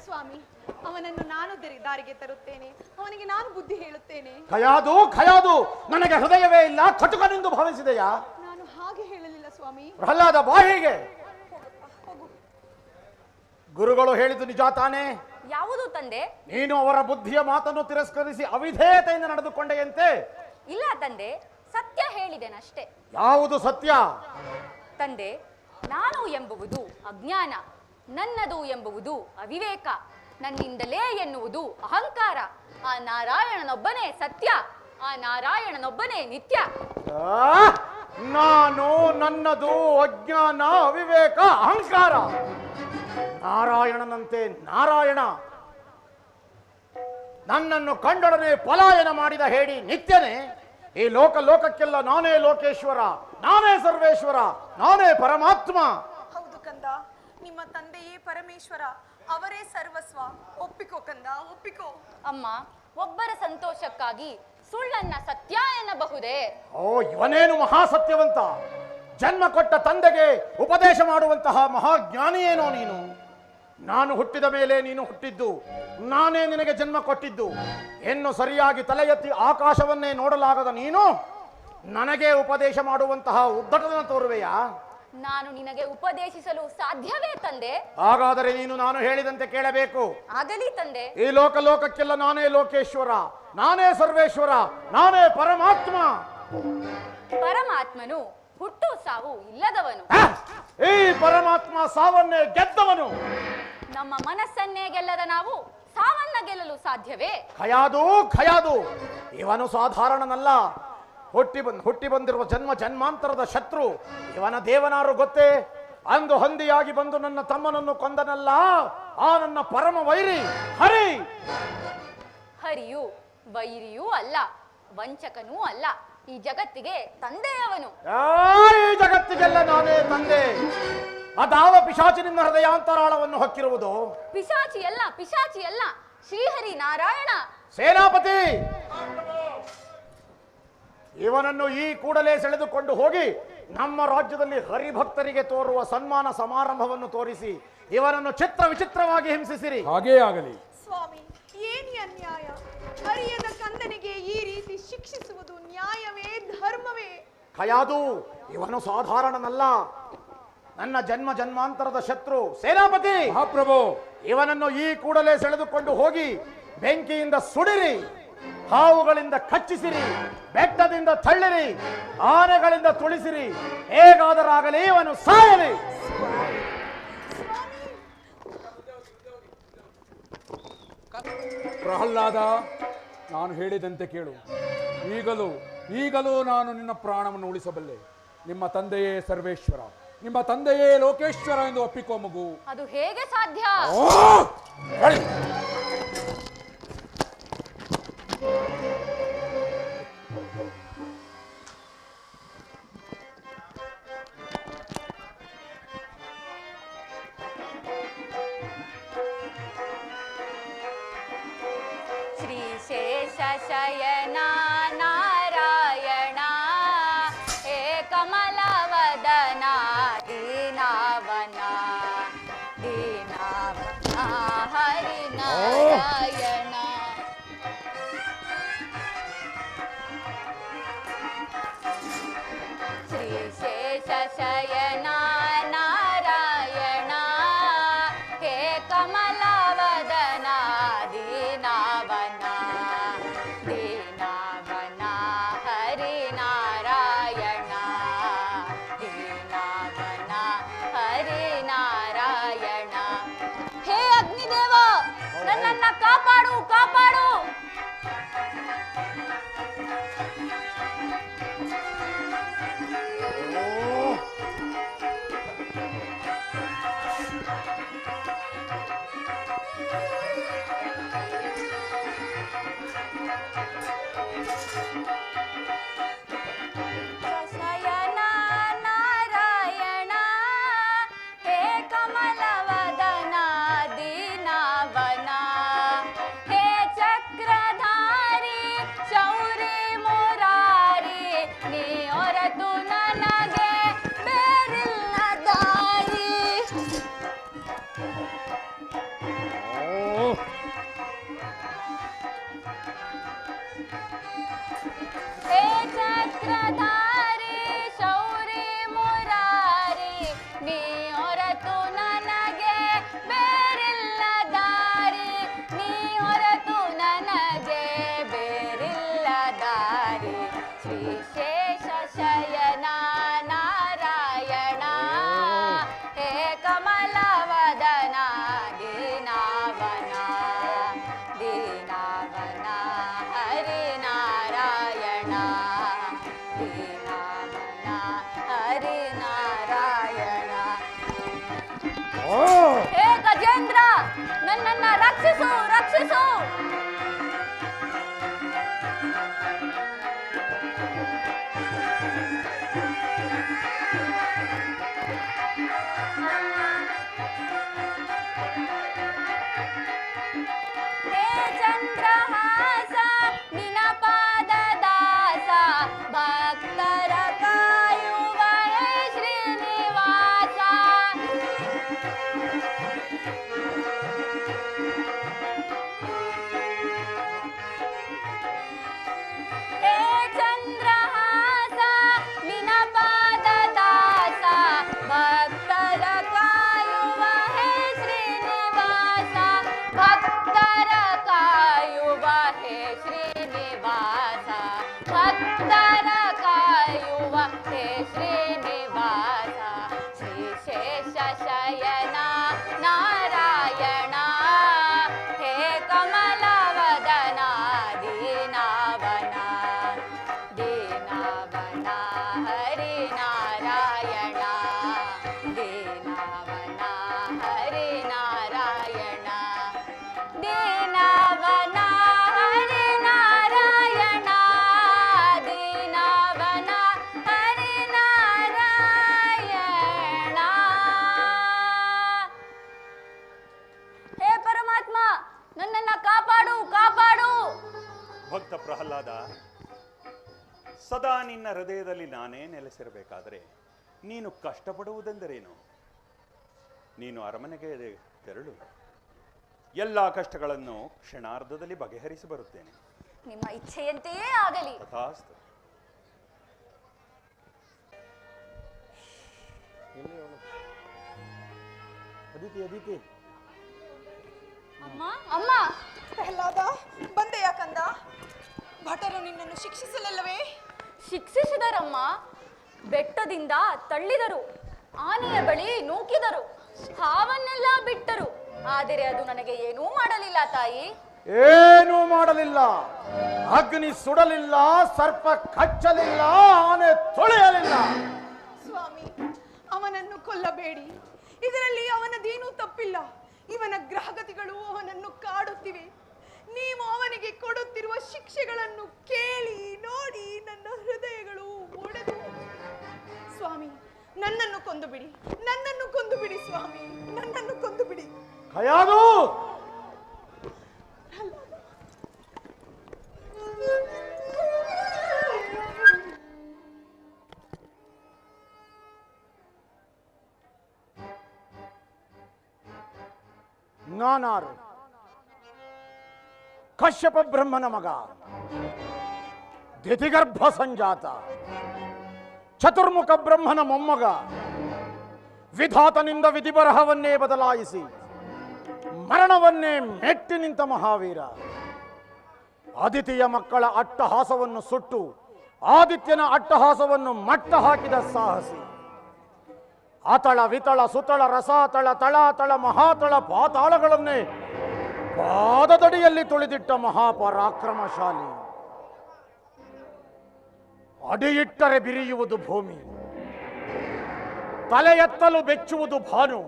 ಸ್ವಾಮಿ, ಅವನನ್ನು ನಾನು ದಾರಿಗೆ ತರುತ್ತೇನೆ. ಅವನಿಗೆ ನಾನು ಬುದ್ಧಿ ಹೇಳುತ್ತೇನೆ. ಖಯಾದು, ನನಗೆ ಹೃದಯವೇ ಇಲ್ಲ, ಕಟುಕನೆಂದು ಭಾವಿಸಿದೆಯಾ? ನಾನು ಹಾಗೆ ಹೇಳಲಿಲ್ಲ ಸ್ವಾಮಿ. ಪ್ರಹ್ಲಾದ, ಬಾ ಹೀಗೆ. ಗುರುಗಳು ಹೇಳಿದ್ದು ನಿಜ ತಾನೇ? ಯಾವುದು ತಂದೆ? ನೀನು ಅವರ ಬುದ್ಧಿಯ ಮಾತನ್ನು ತಿರಸ್ಕರಿಸಿ ಅವಿಧೇಯತೆಯಿಂದ ನಡೆದುಕೊಂಡೆಯಂತೆ. ಇಲ್ಲ ತಂದೆ, ಸತ್ಯ ಹೇಳಿದೆನಷ್ಟೇ. ಯಾವುದು ಸತ್ಯ? ತಂದೆ, ನಾನು ಎಂಬುವುದು ಅಜ್ಞಾನ, ನನ್ನದು ಎಂಬುವುದು ಅವಿವೇಕ. ನನ್ನಿಂದಲೇ ಎನ್ನುವುದು ಅಹಂಕಾರ. ಆ ನಾರಾಯಣನೊಬ್ಬನೇ ಸತ್ಯ, ಆ ನಾರಾಯಣನೊಬ್ಬನೇ ನಿತ್ಯ. ನಾನು ನನ್ನದು ಅಜ್ಞಾನ, ಅವಿವೇಕ, ಅಹಂಕಾರ. ನಾರಾಯಣನಂತೆ ನಾರಾಯಣ ನನ್ನನ್ನು ಕಂಡೊಡನೆ ಪಲಾಯನ ಮಾಡಿದ ಹೇಳಿ ನಿತ್ಯನೇ. ಈ ಲೋಕಕ್ಕೆಲ್ಲ ನಾನೇ ಲೋಕೇಶ್ವರ, ನಾನೇ ಸರ್ವೇಶ್ವರ, ನಾನೇ ಪರಮಾತ್ಮ. ಹೌದು ಕಂದ, ನಿಮ್ಮ ತಂದೆಯೇ ಪರಮೇಶ್ವರ, ಅವರೇ ಸರ್ವಸ್ವ. ಒಪ್ಪಿಕೋ ಕಂದ, ಒಪ್ಪಿಕೋ. ಅಮ್ಮ, ಒಬ್ಬರ ಸಂತೋಷಕ್ಕಾಗಿ ಸುಳ್ಳನ್ನ ಸತ್ಯ ಎನ್ನಬಹುದೇ? ಓ, ಇವನೇನು ಮಹಾಸತ್ಯವಂತ. ಜನ್ಮ ಕೊಟ್ಟ ತಂದೆಗೆ ಉಪದೇಶ ಮಾಡುವಂತಹ ಮಹಾಜ್ಞಾನಿಯೇನೋ ನೀನು. ನಾನು ಹುಟ್ಟಿದ ಮೇಲೆ ನೀನು ಹುಟ್ಟಿದ್ದು, ನಾನೇ ನಿನಗೆ ಜನ್ಮ ಕೊಟ್ಟಿದ್ದು. ಇನ್ನು ಸರಿಯಾಗಿ ತಲೆ ಎತ್ತಿ ಆಕಾಶವನ್ನೇ ನೋಡಲಾಗದ ನೀನು ನನಗೆ ಉಪದೇಶ ಮಾಡುವಂತಹ ಉದ್ದಟತನ ತೋರುವೆಯಾ? ನಾನು ನಿನಗೆ ಉಪದೇಶಿಸಲು ಸಾಧ್ಯವೇ ತಂದೆ? ಹಾಗಾದರೆ ನೀನು ನಾನು ಹೇಳಿದಂತೆ ಕೇಳಬೇಕು. ಆಗಲಿ ತಂದೆ. ಈ ಲೋಕಕ್ಕೆಲ್ಲ ನಾನೇ ಲೋಕೇಶ್ವರ, ನಾನೇ ಸರ್ವೇಶ್ವರ, ನಾನೇ ಪರಮಾತ್ಮ. ಪರಮಾತ್ಮನು ಹುಟ್ಟು ಸಾವು ಇಲ್ಲದವನು. ಈ ಪರಮಾತ್ಮ ಸಾವನ್ನೇ ಗೆದ್ದವನು. ನಮ್ಮ ಮನಸ್ಸನ್ನೇ ಗೆಲ್ಲದ ನಾವು ಸಾವನ್ನ ಗೆಲ್ಲಲು ಸಾಧ್ಯವೇ? ಖಯಾದು ಇವನು ಸಾಧಾರಣನಲ್ಲ. ಹುಟ್ಟಿ ಬಂದಿರುವ ಜನ್ಮಾಂತರದ ಶತ್ರು. ಇವನ ದೇವನಾರು ಗೊತ್ತೇ? ಅಂದು ಹೊಂದಿಯಾಗಿ ಬಂದು ನನ್ನ ತಮ್ಮನನ್ನು ಕೊಂದನಲ್ಲ, ಆ ನನ್ನ ಪರಮ ವೈರಿ ಹರಿ. ಹರಿಯು ವೈರಿಯೂ ಅಲ್ಲ, ವಂಚಕನೂ ಅಲ್ಲ. ಈ ಜಗತ್ತಿಗೆ ತಂದೆಯವನು. ಈ ಜಗತ್ತಿಗೆಲ್ಲ ನಾನೇ ತಂದೆ. ಅದಾವ ಪಿಶಾಚಿ ನಿನ್ನ ಹೃದಯಾಂತರಾಳವನ್ನು ಹೊಕ್ಕಿರುವುದು? ಪಿಶಾಚಿ ಅಲ್ಲ, ಶ್ರೀಹರಿ ನಾರಾಯಣ ಸೇನಾಪತಿ. ಇವನನ್ನು ಈ ಕೂಡಲೇ ಸೆಳೆದುಕೊಂಡು ಹೋಗಿ ನಮ್ಮ ರಾಜ್ಯದಲ್ಲಿ ಹರಿಭಕ್ತರಿಗೆ ತೋರುವ ಸನ್ಮಾನ ಸಮಾರಂಭವನ್ನು ತೋರಿಸಿ ಇವನನ್ನು ವಿಚಿತ್ರವಾಗಿ ಹಿಂಸಿಸಿರಿ. ಹಾಗೇ ಆಗಲಿ ಸ್ವಾಮಿ. ಏನಿ ಅನ್ಯಾಯ! ಹರಿಯದ ಕಂದನಿಗೆ ಈ ರೀತಿ ಶಿಕ್ಷಿಸುವುದು ನ್ಯಾಯವೇ, ಧರ್ಮವೇ? ಖಯಾದು ಇವನು ಸಾಧಾರಣನಲ್ಲ, ನನ್ನ ಜನ್ಮಾಂತರದ ಶತ್ರು. ಸೇನಾಪತಿ ಮಹಾಪ್ರಭು, ಇವನನ್ನು ಈ ಕೂಡಲೇ ಸೆಳೆದುಕೊಂಡು ಹೋಗಿ ಬೆಂಕಿಯಿಂದ ಸುಡಿರಿ, ಹಾವುಗಳಿಂದ ಕಚ್ಚಿಸಿರಿ, ಬೆಟ್ಟದಿಂದ ತಳ್ಳಿರಿ, ಆನೆಗಳಿಂದ ತುಳಿಸಿರಿ. ಹೇಗಾದರಾಗಲಿ ಇವನು ಸಾಯಲಿ. ಪ್ರಹ್ಲಾದ, ನಾನು ಹೇಳಿದಂತೆ ಕೇಳು. ಈಗಲೂ ನಾನು ನಿನ್ನ ಪ್ರಾಣವನ್ನು ಉಳಿಸಬಲ್ಲೆ. ನಿಮ್ಮ ತಂದೆಯೇ ಸರ್ವೇಶ್ವರ, ನಿಮ್ಮ ತಂದೆಯೇ ಲೋಕೇಶ್ವರ ಎಂದು ಒಪ್ಪಿಕೋ ಮಗು. ಅದು ಹೇಗೆ ಸಾಧ್ಯ? ಶ್ರೀ ಶೇಷ ಶಯನ ನಾರಾಯಣ, ಹೇ ಕಮಲವದನ ದೀನಾವನ ಹರಿ ನಾರಾಯಣ. ಶ್ರೀ ಶೇಷ ಶಯನ ನಾರಾಯಣ, ಹೇ ಕಮಲವದನ ದೀನಾವನ ಹರಿ ನಾರಾಯಣ, ದೀನಾವನ ಹರಿ ನಾರಾಯಣ. ಹೇ ಅಗ್ನಿದೇವ, ನನ್ನನ್ನ ಕಾಪಾಡು. ಶಯನ ನಾರಾಯಣ, ಹೇ ಕಮಲವದನ ದೀನಾವನ, ಹೇ ಚಕ್ರಧಾರಿ ಶೌರಿ ಮುರಾರಿ, ನೀ ಹೊರತು ನನಗೆ ಬೇರಿಲ್ಲ ದಾರಿ. ರಕ್ಷಿಸು ರಕ್ಷಿಸು. ಹೇ ಚಂದ್ರಹಾಸ ನಿನ ಪಾದ ದಾಸ ಭಕ್ತರ ಕಾಯುವ ಹೇ ಶ್ರೀನಿವಾಸ. ಹೇ ಚಂದ್ರಹಾಸ ನಿನ ಪಾದ ದಾಸ ಭಕ್ತರ ಕಾಯುವ ಹೇ ಶ್ರೀನಿವಾಸ. ಭಕ್ತರ ಕಾಯುವ ಹೇ ಶ್ರೀನಿವಾಸ. ಭಕ್ತರ ಕಾಯುವ ಹೇ ಶ್ರೀನಿವಾಸ. ಶ್ರೀಶೇಷ ಶಯನ ನಾರಾಯಣ ಹೇ ಕಮಲವದನ ದೀನಾವನ. ದೀನಾವನ ಹರಿನಾರಾಯಣ. ದೀನಾವನ ಹರಿನಾರಾಯಣ. ದೀನಾವನ ಹರಿನಾರಾಯಣ. ದೀನಾವನ ಹರಿನಾರಾಯಣ. ಹೇ ಪರಮಾತ್ಮ, ನನ್ನನ್ನ ಕಾಪಾಡು ಕಾಪಾಡು. ಭಕ್ತ ಪ್ರಹ್ಲಾದ, ಸದಾ ನಿನ್ನ ಹೃದಯದಲ್ಲಿ ನಾನೇ ನೆಲೆಸಿರಬೇಕಾದರೆ ನೀನು ಕಷ್ಟಪಡುವುದೆಂದರೇನು? ನೀನು ಅರಮನೆಗೆ ತೆರಳು, ಎಲ್ಲ ಕಷ್ಟಗಳನ್ನು ಕ್ಷಣಾರ್ಧದಲ್ಲಿ ಬಗೆಹರಿಸಿ ಬರುತ್ತೇನೆ. ನಿಮ್ಮ ಇಚ್ಛೆಯಂತೆಯೇ ಆಗಲಿ. ತಥಾಸ್ತು. ಅದಿತಿ ಅದಿತಿ, ಅಮ್ಮ ಅಮ್ಮ. ಪ್ರಹ್ಲಾದ, ಬಂದೆಯಾ ಕಂದ? ಭಟರು ನಿನ್ನನ್ನು ಶಿಕ್ಷಿಸಲಿಲ್ಲವೇ? ಶಿಕ್ಷಿಸಿದರಮ್ಮ. ಬೆಟ್ಟದಿಂದ ತಳ್ಳಿದರು, ಆನೆಯ ಬಳಿ ನೂಕಿದರು, ಹಾವನ್ನೆಲ್ಲ ಬಿಟ್ಟರು. ಆದರೆ ಅದು ನನಗೆ ಏನೂ ಮಾಡಲಿಲ್ಲ ತಾಯಿ. ಏನೂ ಮಾಡಲಿಲ್ಲ. ಅಗ್ನಿ ಸುಡಲಿಲ್ಲ, ಸರ್ಪ ಕಚ್ಚಲಿಲ್ಲ, ಆನೆ ತೊಳೆಯಲಿಲ್ಲ. ಸ್ವಾಮಿ, ಅವನನ್ನು ಕೊಲ್ಲಬೇಡಿ. ಇದರಲ್ಲಿ ಅವನದೇನೂ ತಪ್ಪಿಲ್ಲ. ಇವನ ಗ್ರಹಗತಿಗಳು ಅವನನ್ನು ಕಾಡುತ್ತಿವೆ. ನೀವು ಅವನಿಗೆ ಕೊಡುತ್ತಿರುವ ಶಿಕ್ಷೆಗಳನ್ನು ಕೇಳಿ ನೋಡಿ ನನ್ನ ಹೃದಯಗಳು ಒಡೆದು. ಸ್ವಾಮಿ, ನನ್ನನ್ನು ಕೊಂದು ಬಿಡಿ, ನನ್ನನ್ನು ಕೊಂದು ಬಿಡಿ ಸ್ವಾಮಿ, ನನ್ನನ್ನು ಕೊಂದು ಬಿಡಿ. ಕಯಾದು, ನಾನಾರು ಕಶ್ಯಪ ಬ್ರಹ್ಮನ ಮಗ, ದಿತಿಗರ್ಭ ಸಂಜಾತ, ಚತುರ್ಮುಖ ಬ್ರಹ್ಮನ ಮೊಮ್ಮಗ, ವಿಧಾತನಿಂದ ವಿಧಿಬರಹವನ್ನೇ ಬದಲಾಯಿಸಿ ಮರಣವನ್ನೇ ಮೆಟ್ಟಿ ನಿಂತ ಮಹಾವೀರ. ಅದಿತಿಯ ಮಕ್ಕಳ ಅಟ್ಟಹಾಸವನ್ನು ಸುಟ್ಟು ಆದಿತ್ಯನ ಅಟ್ಟಹಾಸವನ್ನು ಮಟ್ಟ ಹಾಕಿದ ಸಾಹಸಿ. ಅತಳ ವಿತಳ ಸುತಳ ರಸಾತಳ ತಳಾತಳ ಮಹಾತಳ ಪಾತಾಳಗಳನ್ನೇ ಪಾದದಡಿಯಲ್ಲಿ ತುಳಿದಿಟ್ಟ ಮಹಾಪರಾಕ್ರಮಶಾಲಿ. ಅಡಿಯಿಟ್ಟರೆ ಬಿರಿಯುವುದು ಭೂಮಿ, ತಲೆ ಎತ್ತಲು ಬೆಚ್ಚುವುದು ಭಾನು,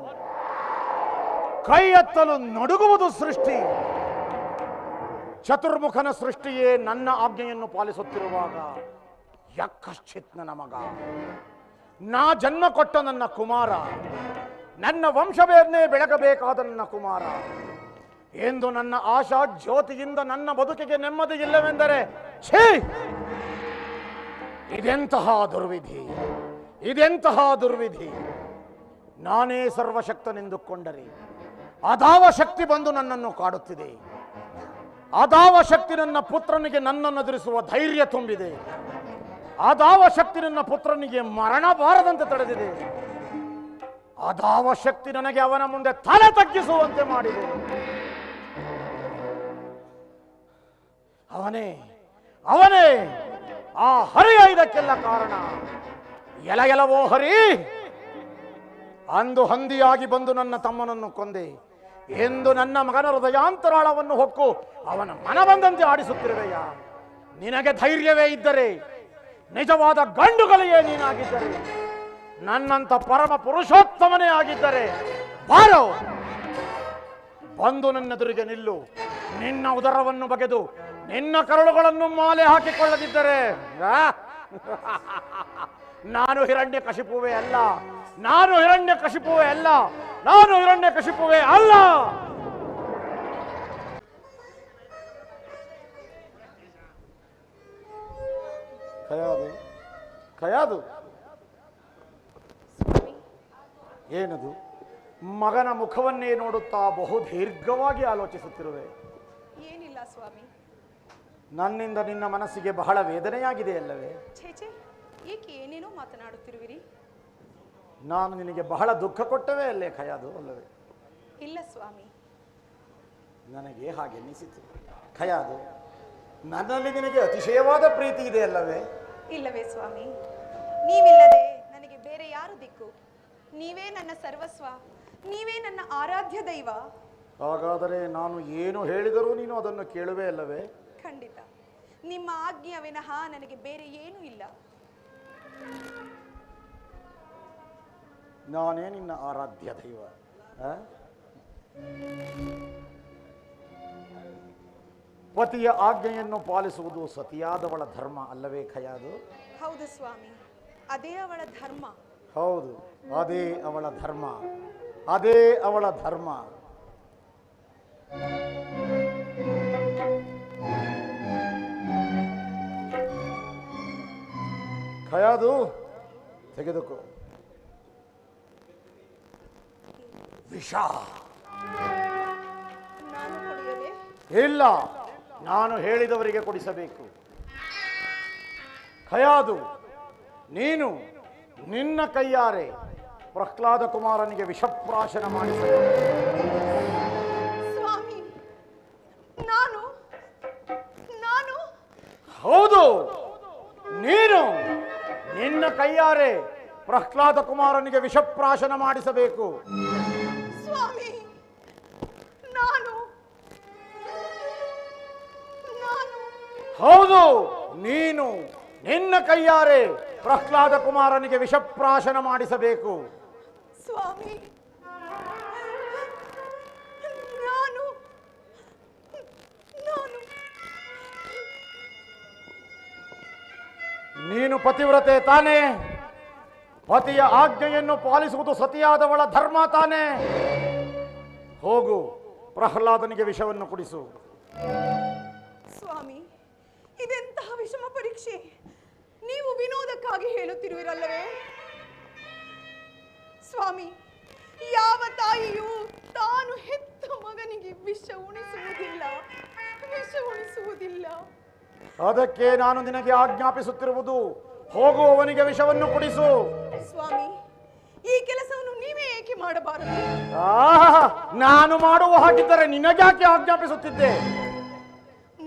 ಕೈ ಎತ್ತಲು ನಡುಗುವುದು ಸೃಷ್ಟಿ. ಚತುರ್ಮುಖನ ಸೃಷ್ಟಿಯೇ ನನ್ನ ಆಜ್ಞೆಯನ್ನು ಪಾಲಿಸುತ್ತಿರುವಾಗ ಯಕ್ಕಶ್ಚಿತ್ ನನ್ನ ಮಗ, ನಾ ಜನ್ಮ ಕೊಟ್ಟ ನನ್ನ ಕುಮಾರ, ನನ್ನ ವಂಶವೇರ್ನೇ ಬೆಳಗಬೇಕಾದ ನನ್ನ ಕುಮಾರ ಎಂದು ನನ್ನ ಆಶಾ ಜ್ಯೋತಿಯಿಂದ ನನ್ನ ಬದುಕಿಗೆ ನೆಮ್ಮದಿ ಇಲ್ಲವೆಂದರೆ ಛೀ, ಇದೆಂತಹ ದುರ್ವಿಧಿ, ಇದೆಂತಹ ದುರ್ವಿಧಿ. ನಾನೇ ಸರ್ವಶಕ್ತನೆಂದುಕೊಂಡರೆ ಅದಾವ ಶಕ್ತಿ ಬಂದು ನನ್ನನ್ನು ಕಾಡುತ್ತಿದೆ. ಅದಾವ ಶಕ್ತಿ ನನ್ನ ಪುತ್ರನಿಗೆ ನನ್ನನ್ನು ಎದುರಿಸುವ ಧೈರ್ಯ ತುಂಬಿದೆ. ಅದಾವ ಶಕ್ತಿ ನನ್ನ ಪುತ್ರನಿಗೆ ಮರಣ ಬಾರದಂತೆ ತಡೆದಿದೆ. ಅದಾವ ಶಕ್ತಿ ನನಗೆ ಅವನ ಮುಂದೆ ತಲೆ ತಗ್ಗಿಸುವಂತೆ ಮಾಡಿದೆ. ಅವನೇ ಅವನೇ ಆ ಹರಿಯ ಇದಕ್ಕೆಲ್ಲ ಕಾರಣ. ಎಲವೋ ಹರಿ, ಅಂದು ಹಂದಿಯಾಗಿ ಬಂದು ನನ್ನ ತಮ್ಮನನ್ನು ಕೊಂದೆ ಎಂದು ನನ್ನ ಮಗನ ಹೃದಯಾಂತರಾಳವನ್ನು ಹೊಕ್ಕು ಅವನ ಮನ ಬಂದಂತೆ ಆಡಿಸುತ್ತಿರುವೆಯ. ನಿನಗೆ ಧೈರ್ಯವೇ ಇದ್ದರೆ, ನಿಜವಾದ ಗಂಡುಗಳೆಯೇ ನೀನಾಗಿದ್ದರೆ, ನನ್ನಂತ ಪರಮ ಪುರುಷೋತ್ತಮನೇ ಆಗಿದ್ದರೆ ಬಾರೋ ಬಂದು ನನ್ನೆದುರಿಗೆ ನಿಲ್ಲು. ನಿನ್ನ ಉದರವನ್ನು ಬಗೆದು ನಿನ್ನ ಕರುಳುಗಳನ್ನು ಮಾಲೆ ಹಾಕಿಕೊಳ್ಳದಿದ್ದರೆ ನಾನು ಹಿರಣ್ಯ ಕಶಿಪುವೆ ಅಲ್ಲ, ನಾನು ಹಿರಣ್ಯ ಕಶಿಪುವೆ ಅಲ್ಲ, ನಾನು ಹಿರಣ್ಯ ಕಶಿಪುವೆ ಅಲ್ಲ. ಕಯಾದು ಕಯಾದು ಏನದು? ಮಗನ ಮುಖವನ್ನೇ ನೋಡುತ್ತಾ ಬಹು ದೀರ್ಘವಾಗಿ ಆಲೋಚಿಸುತ್ತಿರುವೆ. ಏನಿಲ್ಲ ಸ್ವಾಮಿ. ನನ್ನಿಂದ ನಿನ್ನ ಮನಸ್ಸಿಗೆ ಬಹಳ ವೇದನೆಯಾಗಿದೆ ಅಲ್ಲವೇ? ಛೇಚೆ, ಏಕೆ ಏನೇನೋ ಮಾತನಾಡುತ್ತಿರುವಿರಿ? ನಾನು ನಿನಗೆ ಬಹಳ ದುಃಖ ಕೊಟ್ಟವೇ ಅಲ್ಲೇ ಖಯಾದು ಅಲ್ಲವೇ? ಇಲ್ಲ ಸ್ವಾಮಿ. ನನಗೆ ಹಾಗೆನ್ನಿಸಿತು ಖಯಾದು, ನನ್ನಲ್ಲಿ ನಿನಗೆ ಅತಿಶಯವಾದ ಪ್ರೀತಿ ಇದೆ ಅಲ್ಲವೇ? ಇಲ್ಲವೇ ಸ್ವಾಮಿ, ನೀವಿಲ್ಲದೆ ನನಗೆ ಬೇರೆ ಯಾರು ದಿಕ್ಕು? ನೀವೇ ನನ್ನ ಸರ್ವಸ್ವ, ನೀವೇ ನನ್ನ ಆರಾಧ್ಯ ದೈವ. ಹಾಗಾದರೆ ನಾನು ಏನು ಹೇಳಿದರೂ ನೀನು ಅದನ್ನು ಕೇಳುವೆ ಅಲ್ಲವೇ? ಖಂಡಿತ. ನಿಮ್ಮ ಆಜ್ಞೆಯ ವಿನಃ ನನಗೆ ಬೇರೆ ಏನೂ ಇಲ್ಲ. ನಾನೇ ನಿನ್ನ ಆರಾಧ್ಯ ದೈವ. ಪತಿಯ ಆಜ್ಞೆಯನ್ನು ಪಾಲಿಸುವುದು ಸತಿಯಾದವಳ ಧರ್ಮ ಅಲ್ಲವೇ ಖಯಾದು? ಹೌದು ಸ್ವಾಮಿ, ಅದೇ ಅವಳ ಧರ್ಮ. ಹೌದು, ಅದೇ ಅವಳ ಧರ್ಮ, ಅದೇ ಅವಳ ಧರ್ಮ. ಖಯಾದು, ತೆಗೆದುಕೋ ವಿಷ. ನಾನು ಕುಡಿಯಲೇ? ಇಲ್ಲ, ನಾನು ಹೇಳಿದವರಿಗೆ ಕೊಡಿಸಬೇಕು. ಖಯಾದು, ನೀನು ನಿನ್ನ ಕೈಯಾರೆ ಪ್ರಹ್ಲಾದ ಕುಮಾರನಿಗೆ ವಿಷಪ್ರಾಶನ ಮಾಡಿಸಬೇಕು. ಸ್ವಾಮಿ, ನಾನು ನಾನು ಹೌದು, ನೀನು ನಿನ್ನ ಕೈಯಾರೆ ಪ್ರಹ್ಲಾದ ಕುಮಾರನಿಗೆ ವಿಷಪ್ರಾಶನ ಮಾಡಿಸಬೇಕು. ಸ್ವಾಮಿ, ನಾನು ನಾನು ಹೌದು, ನೀನು ನಿನ್ನ ಕೈಯಾರೆ ಪ್ರಹ್ಲಾದ ಕುಮಾರನಿಗೆ ವಿಷಪ್ರಾಶನ ಮಾಡಿಸಬೇಕು. ಸ್ವಾಮಿ, ನಾನು ನಾನು ನೀನು ಪತಿವ್ರತೆ ತಾನೇ? ಪತಿಯ ಆಜ್ಞೆಯನ್ನು ಪಾಲಿಸುವುದು ಸತಿಯಾದವಳ ಧರ್ಮ ತಾನೇ? ಹೋಗು, ಪ್ರಹ್ಲಾದನಿಗೆ ವಿಷವನ್ನು ಕುಡಿಸು. ಸ್ವಾಮಿ, ಇದೆಂತಹ ವಿಷಮ ಪರೀಕ್ಷೆ? ನೀವು ವಿನೋದಕ್ಕಾಗಿ ಹೇಳುತ್ತಿರುವಿರಲ್ಲವೇ? ಸ್ವಾಮಿ, ಯಾವ ತಾಯಿಯೂ ತಾನು ಹೆತ್ತ ಮಗನಿಗೆ ವಿಷ ಉಣಿಸುವುದಿಲ್ಲ, ವಿಷ ಉಣಿಸುವುದಿಲ್ಲ. ಅದಕ್ಕೆ ನಾನು ನಿನಗೆ ಆಜ್ಞಾಪಿಸುತ್ತಿರುವುದು, ಹೋಗು, ಅವನಿಗೆ ವಿಷವನ್ನು ಕುಡಿಸು. ಸ್ವಾಮಿ, ಈ ಕೆಲಸವನ್ನು ನೀವೇ ಏಕೆ ಮಾಡಬಾರದು? ನಾನು ಮಾಡುವ ಹಾಗಿದ್ದರೆ ನಿನಗ್ಯಾಕೆ ಆಜ್ಞಾಪಿಸುತ್ತಿದ್ದೆ?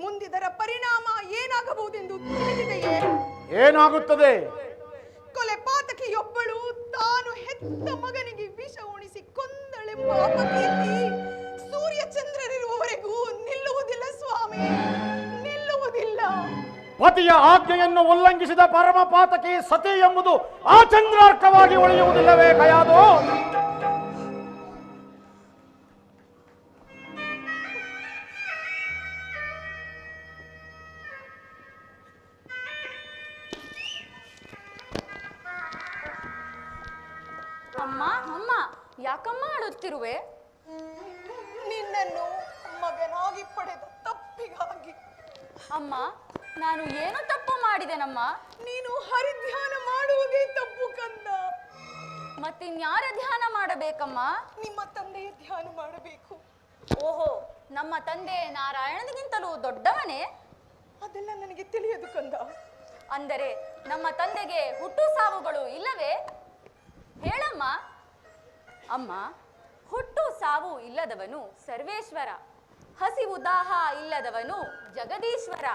ಮುಂದಿದರ ಪರಿಣಾಮ ಏನಾಗಬಹುದೆಂದು ತಿಳಿದಿದೆಯೇ? ಏನಾಗುತ್ತದೆ? ಕೊಲೆ ಪಾತಕಿಯೊಬ್ಬಳು ತಾನು ಹೆತ್ತ ಮಗನಿಗೆ ವಿಷ ಉಣಿಸಿ ಕೊಂದಳೆಂಬ ಅಪಕೀರ್ತಿ ಸೂರ್ಯಚಂದ್ರರಿರುವವರೆಗೂ ನಿಲ್ಲುವುದಿಲ್ಲ ಸ್ವಾಮಿ, ನಿಲ್ಲುವುದಿಲ್ಲ. ಪತಿಯ ಆಜ್ಞೆಯನ್ನು ಉಲ್ಲಂಘಿಸಿದ ಪರಮ ಪಾತಕಿ ಸತಿ ಎಂಬುದು ಆ ಚಂದ್ರಾರ್ಕವಾಗಿ ಉಳಿಯುವುದಿಲ್ಲವೇ ಖಯಾದು? ಅಮ್ಮ ಅಮ್ಮ, ಯಾಕಮ್ಮ ಅಳುತ್ತಿರುವೆ? ನಿನ್ನನ್ನು ಮಗನಾಗಿ ಪಡೆದ ತಪ್ಪಿಗಾಗಿ. ಅಮ್ಮ, ನಾನು ಏನು ತಪ್ಪು ಮಾಡಿದೆನಮ್ಮ? ನೀನು ಹರಿಧ್ಯಾನ ಮಾಡುವುದೇ ತಪ್ಪು ಕಂದ. ಮತ್ತಿನ್ಯಾರ ಧ್ಯಾನ ಮಾಡಬೇಕಮ್ಮ? ನಿಮ್ಮ ತಂದೆಯ ಧ್ಯಾನ ಮಾಡಬೇಕು. ಓಹೋ, ನಮ್ಮ ತಂದೆ ನಾರಾಯಣನಿಗಿಂತಲೂ ದೊಡ್ಡವನೇ? ಅದೆಲ್ಲ ನನಗೆ ತಿಳಿಯದು ಕಂದ. ಅಂದರೆ ನಮ್ಮ ತಂದೆಗೆ ಹುಟ್ಟು ಸಾವುಗಳು ಇಲ್ಲವೇ? ಹೇಳಮ್ಮ. ಅಮ್ಮ, ಹುಟ್ಟು ಸಾವು ಇಲ್ಲದವನು ಸರ್ವೇಶ್ವರ, ಹಸಿವು ದಾಹ ಇಲ್ಲದವನು ಜಗದೀಶ್ವರ,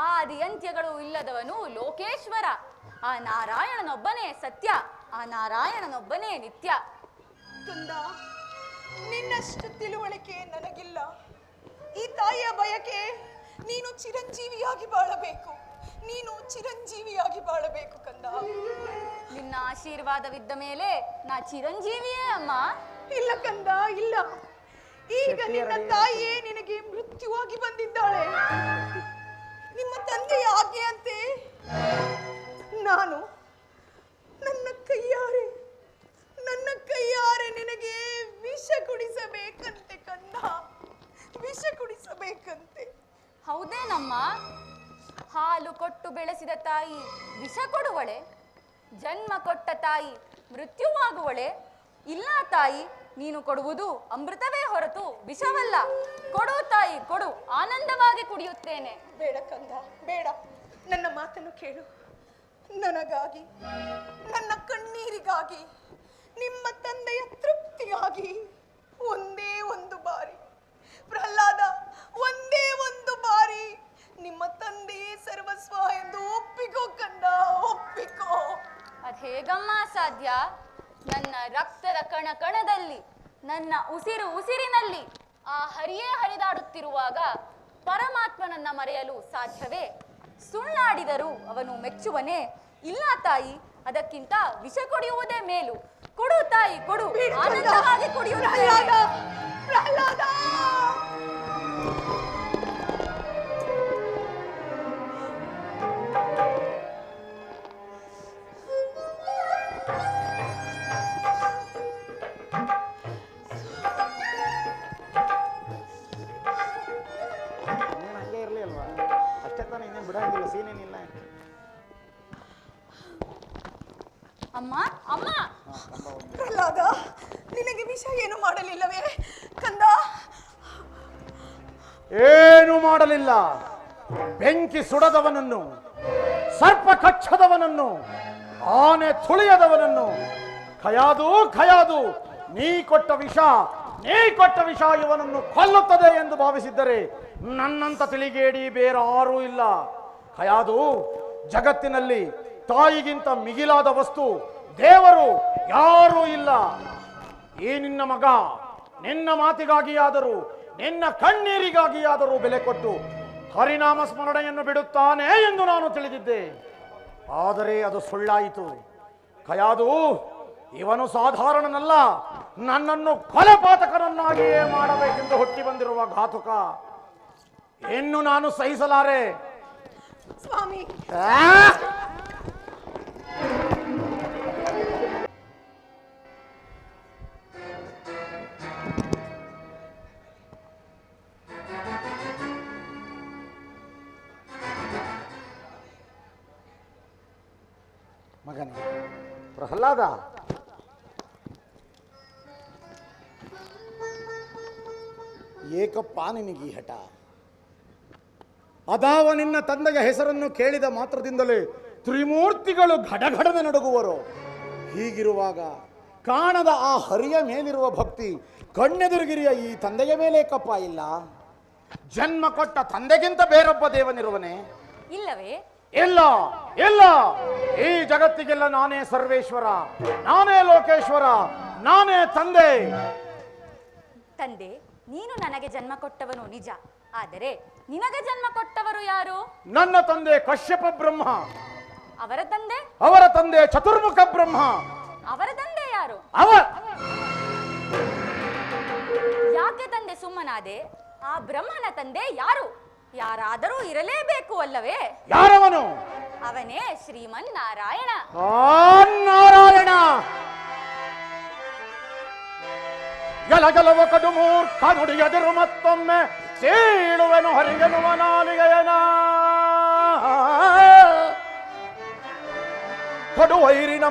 ಆದಿ ಅಂತ್ಯಗಳು ಇಲ್ಲದವನು ಲೋಕೇಶ್ವರ. ಆ ನಾರಾಯಣನೊಬ್ಬನೇ ಸತ್ಯ, ಆ ನಾರಾಯಣನೊಬ್ಬನೇ ನಿತ್ಯ. ಕಂದ, ನಿನ್ನಷ್ಟು ತಿಳುವಳಿಕೆ ನನಗಿಲ್ಲ. ಈ ತಾಯಿಯ ಬಯಕೆ ನೀನು ಚಿರಂಜೀವಿಯಾಗಿ ಬಾಳಬೇಕು, ನೀನು ಚಿರಂಜೀವಿಯಾಗಿ ಬಾಳಬೇಕು ಕಂದ. ನಿನ್ನ ಆಶೀರ್ವಾದವಿದ್ದ ಮೇಲೆ ನಾ ಚಿರಂಜೀವಿಯೇ ಅಮ್ಮ. ಇಲ್ಲ ಕಂದ, ಇಲ್ಲ. ಈಗ ನಿನ್ನ ತಾಯಿಯೇ ನಿನಗೆ ಮೃತ್ಯುವಾಗಿ ಬಂದಿದ್ದಾಳೆ. ನಿಮ್ಮ ತಂದೆಯ ಆಜ್ಞೆಯಂತೆ ನಾನು ನನ್ನ ಕೈಯಾರೆ ನಿನಗೆ ವಿಷ ಕುಡಿಸಬೇಕಂತೆ ಕಂದ, ವಿಷ ಕುಡಿಸಬೇಕಂತೆ. ಹೌದೇನಮ್ಮ? ಹಾಲು ಕೊಟ್ಟು ಬೆಳೆಸಿದ ತಾಯಿ ವಿಷ ಕೊಡುವಳೆ? ಜನ್ಮ ಕೊಟ್ಟ ತಾಯಿ ಮೃತ್ಯುವಾಗುವಳೆ? ಇಲ್ಲ ತಾಯಿ, ನೀನು ಕೊಡುವುದು ಅಮೃತವೇ ಹೊರತು ವಿಷವಲ್ಲ. ಕೊಡು ತಾಯಿ, ಕೊಡು, ಆನಂದವಾಗಿ ಕುಡಿಯುತ್ತೇನೆ. ಬೇಡ ಕಂದ, ಬೇಡ. ನನ್ನ ಮಾತನ್ನು ಕೇಳು. ನನಗಾಗಿ, ನನ್ನ ಕಣ್ಣೀರಿಗಾಗಿ, ನಿಮ್ಮ ತಂದೆಯ ತೃಪ್ತಿಯಾಗಿ ಒಂದೇ ಒಂದು ಬಾರಿ ಪ್ರಹ್ಲಾದ, ಒಂದೇ ಒಂದು ಬಾರಿ ನಿಮ್ಮ ತಂದೆಯೇ ಸರ್ವಸ್ವ ಎಂದು ಒಪ್ಪಿಕೋ ಕಂದ, ಒಪ್ಪಿಕೋ. ಅದ್ ಹೇಗಮ್ಮ ಸಾಧ್ಯ? ನನ್ನ ರಕ್ತದ ಕಣ ಕಣದಲ್ಲಿ, ನನ್ನ ಉಸಿರು ಉಸಿರಿನಲ್ಲಿ ಆ ಹರಿಯೇ ಹರಿದಾಡುತ್ತಿರುವಾಗ ಪರಮಾತ್ಮನನ್ನ ಮರೆಯಲು ಸಾಧ್ಯವೇ? ಸುಳ್ಳಾಡಿದರೂ ಅವನು ಮೆಚ್ಚುವನೇ? ಇಲ್ಲ ತಾಯಿ, ಅದಕ್ಕಿಂತ ವಿಷ ಕುಡಿಯುವುದೇ ಮೇಲು. ಕೊಡು ತಾಯಿ, ಕೊಡು, ಆನಂದವಾಗಿ ಕುಡಿಯುತ್ತೇನೆ. ಪ್ರಹ್ಲಾದ, ಹಂಗೆ ಇರಲಿ ಅಲ್ವಾ? ಅಷ್ಟೇ ತಾನೇ, ಇನ್ನೇನು ಬಿಡಂಗಿಲ್ಲ, ಸೀನೇನಿಲ್ಲ. ಅಮ್ಮ, ಅಮ್ಮ, ಪ್ರಹ್ಲಾದ, ನಿನಗೆ ವಿಷ ಏನು ಮಾಡಲಿಲ್ಲವೇ ಕಂದ? ಏನು ಮಾಡಲಿಲ್ಲ. ಬೆಂಕಿ ಸುಡದವನನ್ನು, ಸರ್ಪ ಕಚ್ಚದವನನ್ನು, ಆನೆ ತುಳಿಯದವನನ್ನು ಖಯಾದು ನೀ ಕೊಟ್ಟ ವಿಷ ಇವನನ್ನು ಕೊಲ್ಲುತ್ತದೆ ಎಂದು ಭಾವಿಸಿದ್ದರೆ ನನ್ನಂತ ತಿಳಿಗೇಡಿ ಬೇರಾರೂ ಇಲ್ಲ. ಖಯಾದು, ಜಗತ್ತಿನಲ್ಲಿ ತಾಯಿಗಿಂತ ಮಿಗಿಲಾದ ವಸ್ತು, ದೇವರು ಯಾರೂ ಇಲ್ಲ. ಈ ನಿನ್ನ ಮಗ ನಿನ್ನ ಮಾತಿಗಾಗಿಯಾದರೂ, ನಿನ್ನ ಕಣ್ಣೀರಿಗಾಗಿಯಾದರೂ ಬೆಲೆ ಕೊಟ್ಟು ಹರಿನಾಮ ಸ್ಮರಣೆಯನ್ನು ಬಿಡುತ್ತಾನೆ ಎಂದು ನಾನು ತಿಳಿದಿದ್ದೆ. ಆದರೆ ಅದು ಸುಳ್ಳಾಯಿತು. ಖಯಾದು, ಇವನು ಸಾಧಾರಣನಲ್ಲ, ನನ್ನನ್ನು ಕೊಲೆಪಾತಕನನ್ನಾಗಿಯೇ ಮಾಡಬೇಕೆಂದು ಹುಟ್ಟಿ ಬಂದಿರುವ ಘಾತುಕ. ಇನ್ನು ನಾನು ಸಹಿಸಲಾರೆ. ಸ್ವಾಮಿ, ಮಗನೇ ಪ್ರಹ್ಲಾದ, ಏಕಪ್ಪ ನಿನಗೆ ಈ ಹಠ? ಅದಾವ ನಿನ್ನ ತಂದೆಯ ಹೆಸರನ್ನು ಕೇಳಿದ ಮಾತ್ರದಿಂದಲೇ ತ್ರಿಮೂರ್ತಿಗಳು ಘಡಘಡನೆ ನಡುಗುವರು. ಹೀಗಿರುವಾಗ ಕಾಣದ ಆ ಹರಿಯ ಮೇಲಿರುವ ಭಕ್ತಿ ಕಣ್ಣೆದುರುಗಿರಿಯ ಈ ತಂದೆಯ ಮೇಲೆ ಏಕಪ್ಪ ಇಲ್ಲ? ಜನ್ಮ ಕೊಟ್ಟ ತಂದೆಗಿಂತ ಬೇರೊಬ್ಬ ದೇವನಿರುವನೇ? ಇಲ್ಲವೇ? ಇಲ್ಲ ಇಲ್ಲ, ಈ ಜಗತ್ತಿಗೆಲ್ಲ ನಾನೇ ಸರ್ವೇಶ್ವರ, ನಾನೇ ಲೋಕೇಶ್ವರ, ನಾನೇ ತಂದೆ. ತಂದೆ, ನೀನು ನನಗೆ ಜನ್ಮ ಕೊಟ್ಟವನು ನಿಜ, ಆದರೆ ನಿನಗೆ ಜನ್ಮ ಕೊಟ್ಟವರು ಯಾರು? ನನ್ನ ತಂದೆ ಕಶ್ಯಪ ಬ್ರಹ್ಮ. ಅವರ ತಂದೆ ಚತುರ್ಮುಖ ಬ್ರಹ್ಮ. ಅವರ ತಂದೆ ಯಾರು? ಯಾಕೆ ತಂದೆ ಸುಮ್ಮನಾದೆ? ಆ ಬ್ರಹ್ಮನ ತಂದೆ ಯಾರು? ಯಾರಾದರೂ ಇರಲೇಬೇಕು ಅಲ್ಲವೇ? ಯಾರವನು? ಅವನೇ ಶ್ರೀಮನ್ ನಾರಾಯಣ. ನಾರಾಯಣ ಗಲಗಲವ ಕಡು ಮೂರ್ಖ ನುಡಿಯದಿರು ಮತ್ತೊಮ್ಮೆ ಸೀಳುವೆನು ಹರಿಯನುವ ನಾಲಿಗೆಯನ. ಕಡುವೈರಿನ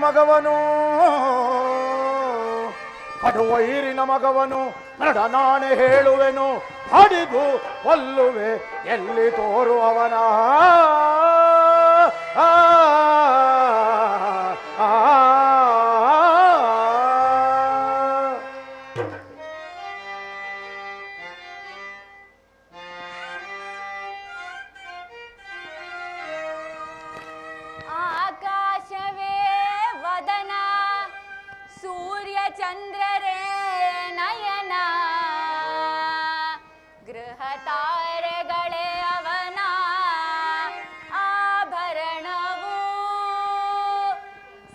ಮಗವನು ನಡನಾಣೆ ಹೇಳುವೆನು, ಹಡಿದು ಕೊಲ್ಲುವೆ ಎಲ್ಲಿ ತೋರುವವನ. ಆಕಾಶವೇ ವದನ, ಸೂರ್ಯ ಚಂದ್ರರೇ ನಯನ, ಗೃಹ ತಾರೆಗಳೇ ಅವನ ಆಭರಣವು,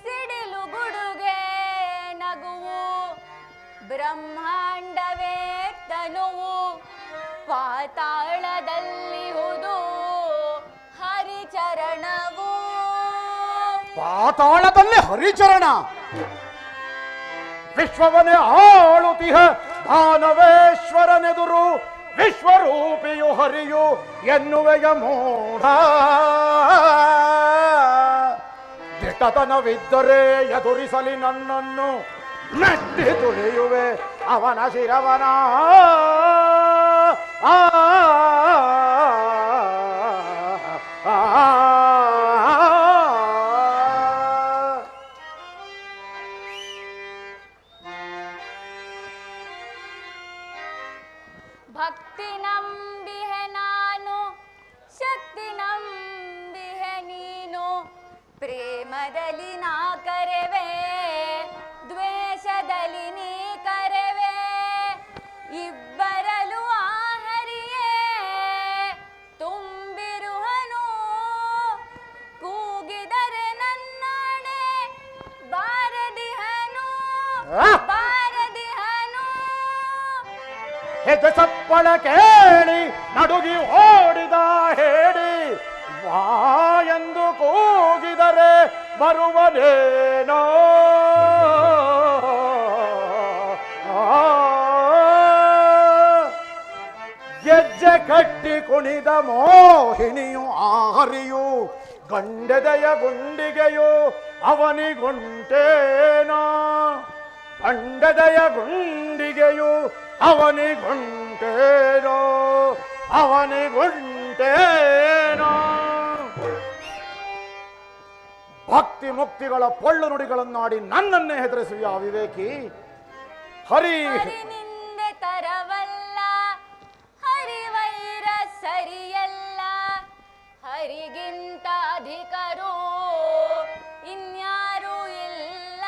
ಸಿಡಿಲು ಗುಡುಗೆ ನಗುವು, ಬ್ರಹ್ಮಾಂಡವೇ ತನು ಪಾತಾಳದಲ್ಲಿ ಹುದು ಹರಿಚರಣವು. ಪಾತಾಳದಲ್ಲಿ ಹರಿಚರಣ ವಿಶ್ವವನೇ ಆಳುತಿಹ ದಾನವೇಶ್ವರನೆದುರು ವಿಶ್ವರೂಪಿಯು ಹರಿಯು ಎನ್ನುವೆಯ ಮೂಢ. ದಿಟ್ಟತನವಿದ್ದರೆ ಎದುರಿಸಲಿ ನನ್ನನ್ನು ಮೆಟ್ಟಿ ತುಳಿಯುವೆ ಅವನ ಶಿರವನ. ಭಕ್ತಿ ನಂಬಿಹೆ ನಾನು, ಶಕ್ತಿ ನಂಬಿಹೆ ನೀನು. ಪ್ರೇಮದಲ್ಲಿ ನಾ ಕರೆವೆ, ದ್ವೇಷದಲ್ಲಿ ನೀ ಕರೆವೆ. ಇಬ್ಬರಲು ಆ ಹರಿಯೇ ತುಂಬಿರುವನು. ಕೂಗಿದರೆ ನನ್ನಾಡೆ ಬಾರದಿಹನು, ಬಾರದಿಹನು. ಹೆಜ್ಜೆ ಸಪ್ಪಳ ಕೇಳಿ ನಡುಗಿ ಓಡಿದ ಹೇಳಿ ವಾ ಎಂದು ಕೂಗಿದರೆ ಬರುವನೇನೋ. ಗೆಜ್ಜೆ ಕಟ್ಟಿ ಕುಣಿದ ಮೋಹಿನಿಯು ಆಹರಿಯು ಗಂಡೆದೆಯ ಗುಂಡಿಗೆಯು ಅವನಿಗುಂಟೇನೋ. ಗಂಡೆದೆಯ ಗುಂಡಿಗೆಯು ಅವನಿಗುಂಟೇನೋ, ಅವನಿಗುಂಟೇನೋ. ಭಕ್ತಿ ಮುಕ್ತಿಗಳ ಪೊಳ್ಳು ನುಡಿಗಳನ್ನಾಡಿ ನನ್ನನ್ನೇ ಹೆದರಿಸುವ ವಿವೇಕಿ. ಹರಿ ಹರಿನಿಂದೆ ತರವಲ್ಲ, ಹರಿವೈರ ಸರಿಯಲ್ಲ. ಹರಿಗಿಂತ ಅಧಿಕರು ಇನ್ಯಾರೂ ಇಲ್ಲ.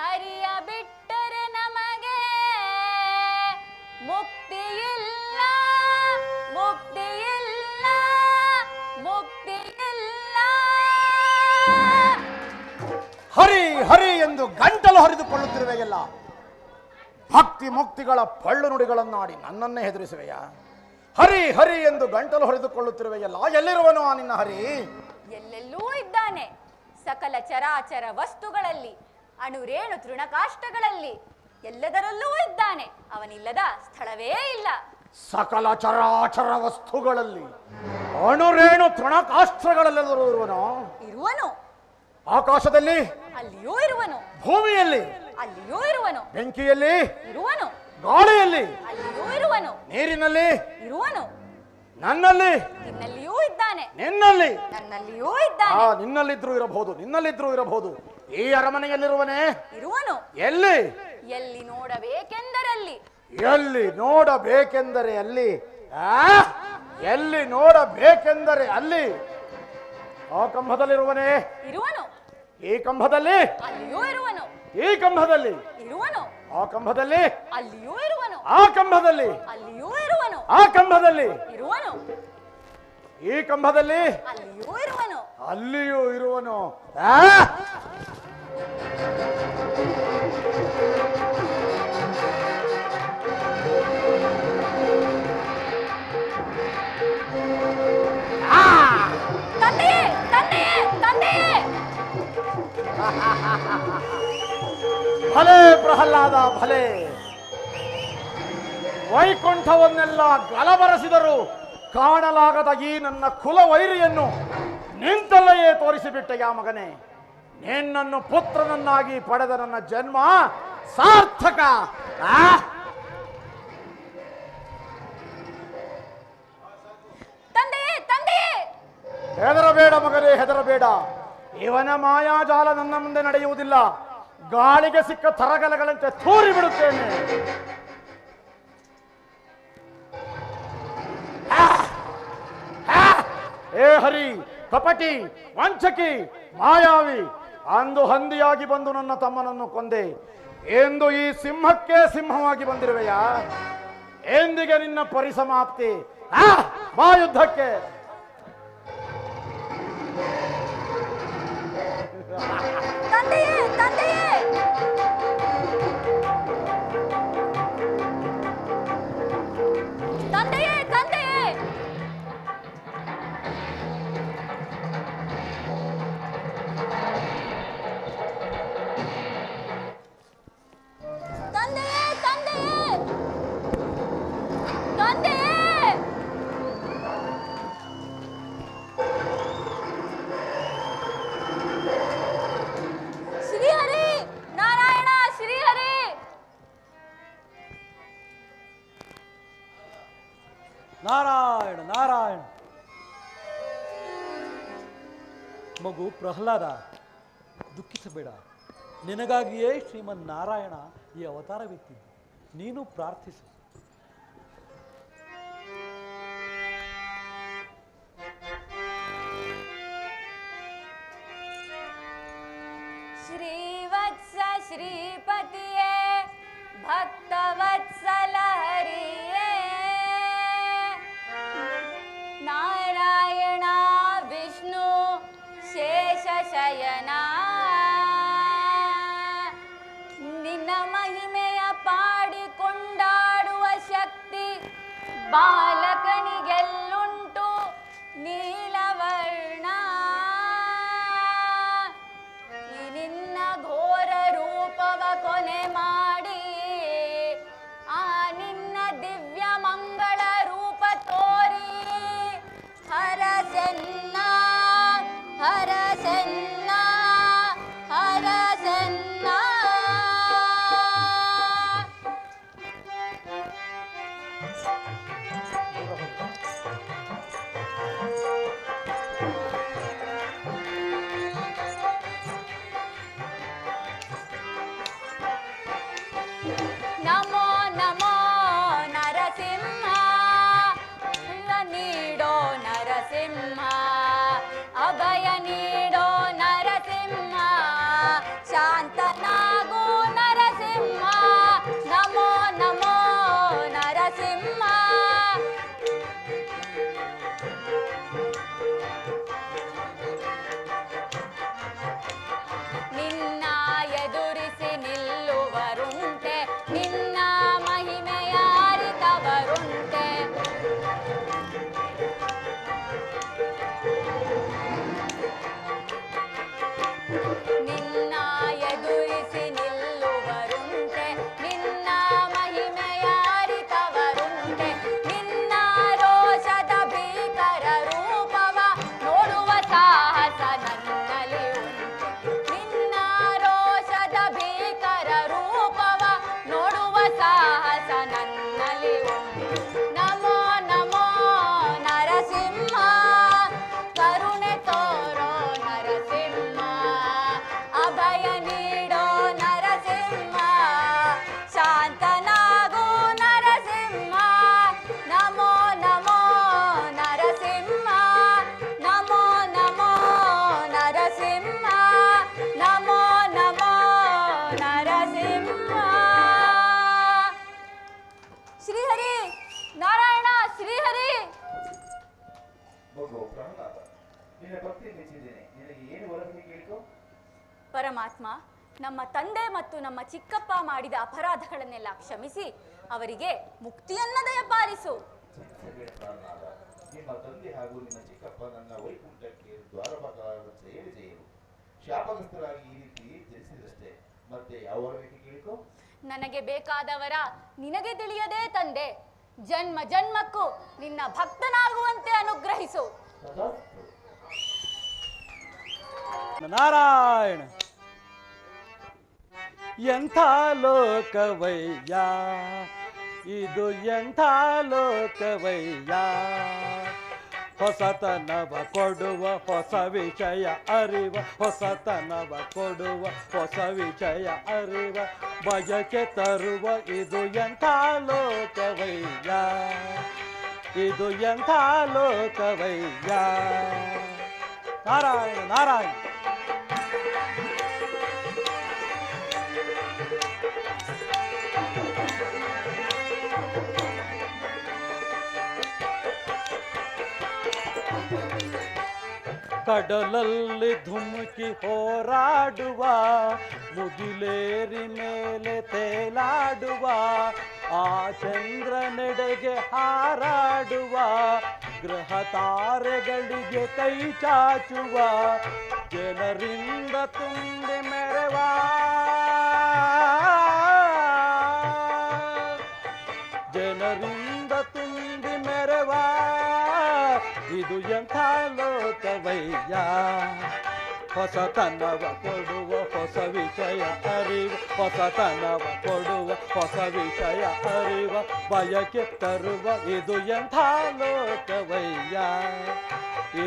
ಹರಿಯ ಬಿಟ್ಟರೆ ನಮಗೆ ಮುಕ್ತಿ ಇಲ್ಲ, ಮುಕ್ತಿ ಇಲ್ಲ, ಮುಕ್ತಿ ಇಲ್ಲ. ಹರಿ ಹರಿ ಎಂದು ಗಂಟಲು ಹರಿದುಕೊಳ್ಳುತ್ತಿರುವೆಯಲ್ಲ. ಭಕ್ತಿ ಮುಕ್ತಿಗಳ ಪಳ್ಳು ನುಡಿಗಳನ್ನಾಡಿ ನನ್ನನ್ನೇ ಹೆದರಿಸುವೆಯ. ಹರಿ ಹರಿ ಎಂದು ಗಂಟಲು ಹೊಡೆದುಕೊಳ್ಳುತ್ತಿರುವೆಯಲ್ಲ. ಎಲ್ಲಿರುವನು ಆ ನಿನ್ನ ಹರಿ? ಎಲ್ಲೆಲ್ಲೂ ಇದ್ದಾನೆ. ಸಕಲ ಚರಾಚರ ವಸ್ತುಗಳಲ್ಲಿ, ಅಣುರೇಣು ತೃಣಕಾಷ್ಟಗಳಲ್ಲಿ, ಎಲ್ಲದರಲ್ಲೂ ಇದ್ದಾನೆ. ಅವನಿಲ್ಲದ ಸ್ಥಳವೇ ಇಲ್ಲ. ಸಕಲ ಚರಾಚರ ವಸ್ತುಗಳಲ್ಲಿ, ಅಣುರೇಣು ತೃಣಕಾಷ್ಟ್ರಗಳಲ್ಲೆಲ್ಲರೂ ಇರುವನು. ಇರುವನು. ಆಕಾಶದಲ್ಲಿ, ಅಲ್ಲಿಯೂ ಇರುವನು. ಭೂಮಿಯಲ್ಲಿ, ಅಲ್ಲಿಯೂ ಇರುವನು. ಬೆಂಕಿಯಲ್ಲಿ, ಇರುವನು. ಗಾಳಿಯಲ್ಲಿ, ಅಲ್ಲಿಯೂ ಇರುವನು. ನೀರಿನಲ್ಲಿ, ಇರುವನು. ನನ್ನಲ್ಲಿ, ನಿನ್ನಲ್ಲಿಯೂ ಇದ್ದಾನೆ. ನಿನ್ನಲ್ಲಿ, ನನ್ನಲ್ಲಿಯೂ ಇದ್ದಾನೆ. ನಿನ್ನಲ್ಲಿದ್ರೂ ಇರಬಹುದು, ನಿನ್ನಲ್ಲಿದ್ರೂ ಇರಬಹುದು. ಈ ಅರಮನೆಯಲ್ಲಿರುವನೇ? ಇರುವನು. ಎಲ್ಲಿ? ಎಲ್ಲಿ ನೋಡಬೇಕೆಂದರಲ್ಲಿ. ಎಲ್ಲಿ ನೋಡಬೇಕೆಂದರೆ ಅಲ್ಲಿ. ಎಲ್ಲಿ ನೋಡಬೇಕೆಂದರೆ ಅಲ್ಲಿ. ಆ ಕಂಬದಲ್ಲಿರುವನೇ? ಇರುವನು. ಈ ಕಂಬದಲ್ಲಿ? ಅಲ್ಲಿಯೂ ಇರುವನು. ಈ ಕಂಬದಲ್ಲಿ? ಇರುವನು. ಆ ಕಂಬದಲ್ಲಿ? ಅಲ್ಲಿಯೂ ಇರುವನು. ಆ ಕಂಬದಲ್ಲಿ? ಅಲ್ಲಿಯೂ ಇರುವನು. ಆ ಕಂಬದಲ್ಲಿ? ಇರುವನು. ಈ ಕಂಬದಲ್ಲಿ? ಅಲ್ಲಿಯೂ ಇರುವನು. ಅಲ್ಲಿಯೂ ಇರುವನು. ತಂದೆಯೇ, ತಂದೆಯೇ, ತಂದೆಯೇ. ಭಲೆ ಪ್ರಹ್ಲಾದ ಭಲೆ. ವೈಕುಂಠವನ್ನೆಲ್ಲ ಗಲಬರಸಿದರು ಕಾಣಲಾಗದ ಈ ನನ್ನ ಕುಲವೈರಿಯನ್ನು ನಿಂತಲ್ಲಯೇ ತೋರಿಸಿಬಿಟ್ಟೆಯ ಮಗನೇ. ನಿನ್ನನ್ನು ಪುತ್ರನನ್ನಾಗಿ ಪಡೆದ ನನ್ನ ಜನ್ಮ ಸಾರ್ಥಕ. ತಂದೆಯೇ, ತಂದೆಯೇ. ಹೆದರಬೇಡ ಮಗನೇ, ಹೆದರಬೇಡ. ಇವನ ಮಾಯಾಜಾಲ ನನ್ನ ಮುಂದೆ ನಡೆಯುವುದಿಲ್ಲ. ಗಾಳಿಗೆ ಸಿಕ್ಕ ತರಗಲೆಗಳಂತೆ ತೂರಿ ಬಿಡುತ್ತೇನೆ. ಏ ಹರಿ, ಕಪಟಿ, ವಂಚಕಿ, ಮಾಯಾವಿ, ಅಂದು ಹಂದಿಯಾಗಿ ಬಂದು ನನ್ನ ತಮ್ಮನನ್ನು ಕೊಂದೆ. ಎಂದು ಈ ಸಿಂಹಕ್ಕೆ ಸಿಂಹವಾಗಿ ಬಂದಿರುವೆಯಾ? ಎಂದಿಗೆ ನಿನ್ನ ಪರಿಸಮಾಪ್ತಿ? ಬಾ ಯುದ್ಧಕ್ಕೆ. ತಂದೆಯೇ, ತಂದೆಯೇ. ತಂದೆಯೇ ತಂದೆಯೇ ತಂದೆಯೇ ತಂದೆಯೇ ತಂದೆಯೇ ಶ್ರೀಹರಿ ನಾರಾಯಣ ಶ್ರೀಹರಿ ನಾರಾಯಣ ನಾರಾಯಣ. ಮಗು ಪ್ರಹ್ಲಾದ, ದುಃಖಿಸಬೇಡ. ನಿನಗಾಗಿಯೇ ಶ್ರೀಮನ್ ನಾರಾಯಣ ಈ ಅವತಾರವೆತ್ತಿದ್ದು. ನೀನು ಪ್ರಾರ್ಥಿಸು. ಶ್ರೀವತ್ಸ ಶ್ರೀಪತಿಯೇ ಭಕ್ತವತ್ಸಲ ಹರಿಯೇ ನಾರಾಯಣ ವಿಷ್ಣು ಶೇಷಶಯನ ನಿನ್ನ ಮಹಿಮೆಯ ಪಾಡಿಕೊಂಡಾಡುವ ಶಕ್ತಿ ಬಾಲಕನಿಗೆಲ್ಲುಂಟು ನೀಲವರ್ಣ. ಈ ನಿನ್ನ ಘೋರ ರೂಪವ ಕೊನೆ ಮಾಡಿ ಆ ನಿನ್ನ ದಿವ್ಯ ಮಂಗಳ ರೂಪ ತೋರಿ ಹರಸನ್ನ ಹರಸನ್ನ ಹರಸನ್ನ. ನಮೋ ನಮೋ ನರಸಿಂಹ ನೀಡೋ ನರಸಿಂಹ ಅಭಯ ನೀಡೋ ನರಸಿಂಹ ಶಾಂತನಾಗೋ ನರಸಿಂಹ. ನಮೋ ನಮೋ ನರಸಿಂಹ. ನಿನ್ನ ಎದುರಿಸಿ ನಿಲ್ಲುವರುಂಟೆ ನಿನ್ನ ಮಹಿಮೆಯ ಅರಿತವರುಂಟೆ. ನಿನ್ನ ಎದುರಿಸಿ ನಿಲ್ಲುವರುಂಟೆ ನಿನ್ನ ಮಹಿಮೆಯ ಅರಿತವರುಂಟೆ. ನಿನ್ನ ರೋಷದ ಭೀಕರ ರೂಪವ ನೋಡುವ ಸಾಹಸ ನನ್ನಲ್ಲಿ ಉಂಟೆ. ನಿನ್ನ ರೋಷದ ಭೀಕರ ರೂಪವ ನೋಡುವ ಸಾಹಸ ನನ್ನಲ್ಲಿ ಉಂಟು. ನಮೋ ನಮೋ ನರಸಿಂಹ ಕರುಣೆ ತೋರೋ ನರಸಿಂಹ ಅಭಯ ನೀಡೋ ನರಸಿಂಹ ಶಾಂತನಾಗೋ ನರಸಿಂಹ. ನಮೋ ನಮೋ ನರಸಿಂಹ ನಮೋ ನಮೋ ನರಸಿಂಹ ನಮೋ ನಮೋ ನರಸಿಂಹ. ಶ್ರೀಹರಿ ನಾರಾಯಣ ಶ್ರೀಹರಿ. ಮಗು ಪ್ರಹ್ಲಾದ, ನಿನ್ನ ಭಕ್ತಿ ಮೆಚ್ಚಿದ್ದೇನೆ. ನಿನಗೆ ಏನು ವರದಿ ಕೇಳಿಕೋ? ಪರಮಾತ್ಮ, ನಮ್ಮ ತಂದೆ ಮತ್ತು ನಮ್ಮ ಚಿಕ್ಕಪ್ಪ ಮಾಡಿದ ಅಪರಾಧಗಳನ್ನೆಲ್ಲ ಕ್ಷಮಿಸಿ ಅವರಿಗೆ ಮುಕ್ತಿಯನ್ನ ದಯಪಾಲಿಸು. ಚಿಂತಿಸಬೇಡ ಪ್ರಹ್ಲಾದ. ನಿಮ್ಮ ತಂದೆ ಹಾಗೂ ನಿಮ್ಮ ಚಿಕ್ಕಪ್ಪ ನನ್ನ ವೈಕುಂಠಕ್ಕೆ ದ್ವಾರಪಾಲಕರಂತೆ ಹೇಳಿದೆಯರು. ಶಾಪಗ್ರಸ್ತರಾಗಿ ಈ ರೀತಿ ಜನಿಸಿದಷ್ಟೇ. ಮತ್ತೆ ಯಾವ ವರದಿ ಕೇಳಿಕೋ? ನನಗೆ ಬೇಕಾದವರ ನಿನಗೆ ತಿಳಿಯದೇ ತಂದೆ. ಜನ್ಮ ಜನ್ಮಕ್ಕೂ ನಿನ್ನ ಭಕ್ತನಾಗುವಂತೆ ಅನುಗ್ರಹಿಸು. ತಥಾಸ್ತು. ನಾರಾಯಣ. ಎಂಥ ಲೋಕವಯ್ಯ ಇದು, ಎಂಥ ಲೋಕವಯ್ಯ. ಹೊಸತನವ ಕೊಡುವ ಹೊಸ ವಿಷಯ ಅರಿವ, ಹೊಸತನವ ಕೊಡುವ ಹೊಸ ವಿಷಯ ಅರಿವ, ಬಯಕೆ ತರುವ ಇದು ಎಂಥ ಲೋಕವಯ್ಯ ಇದು, ಎಂಥ ಲೋಕವಯ್ಯ. ನಾರಾಯಣ ನಾರಾಯಣ. ಕಡಲಲ್ಲಿ ಧುಮುಕಿ ಹೋರಾಡುವ, ಮುಗಿಲೇರಿ ಮೇಲೆ ತೇಲಾಡುವ, ಆ ಚಂದ್ರನೆಡೆಗೆ ಹಾರಾಡುವ ಗ್ರಹ ತಾರೆಗಳಿಗೆ ಕೈ ಚಾಚುವ ಜನರಿಂದ ತುಂಬಿ ಮೆರವ ಜನರಿಂದ ತುಂಬಿ ಮೆರವ ಇದು ಎಂಥ ಲೋಕವಯ್ಯ ಹೊಸತನವ ಕೊಡುವ ಹೊಸ ವಿಷಯ ಅರಿವು ಹೊಸತನವ ಕೊಡುವ ಹೊಸ ವಿಷಯ ಅರಿವ ಬಯಕೆ ತರುವ ಇದು ಎಂಥ ಲೋಕವಯ್ಯ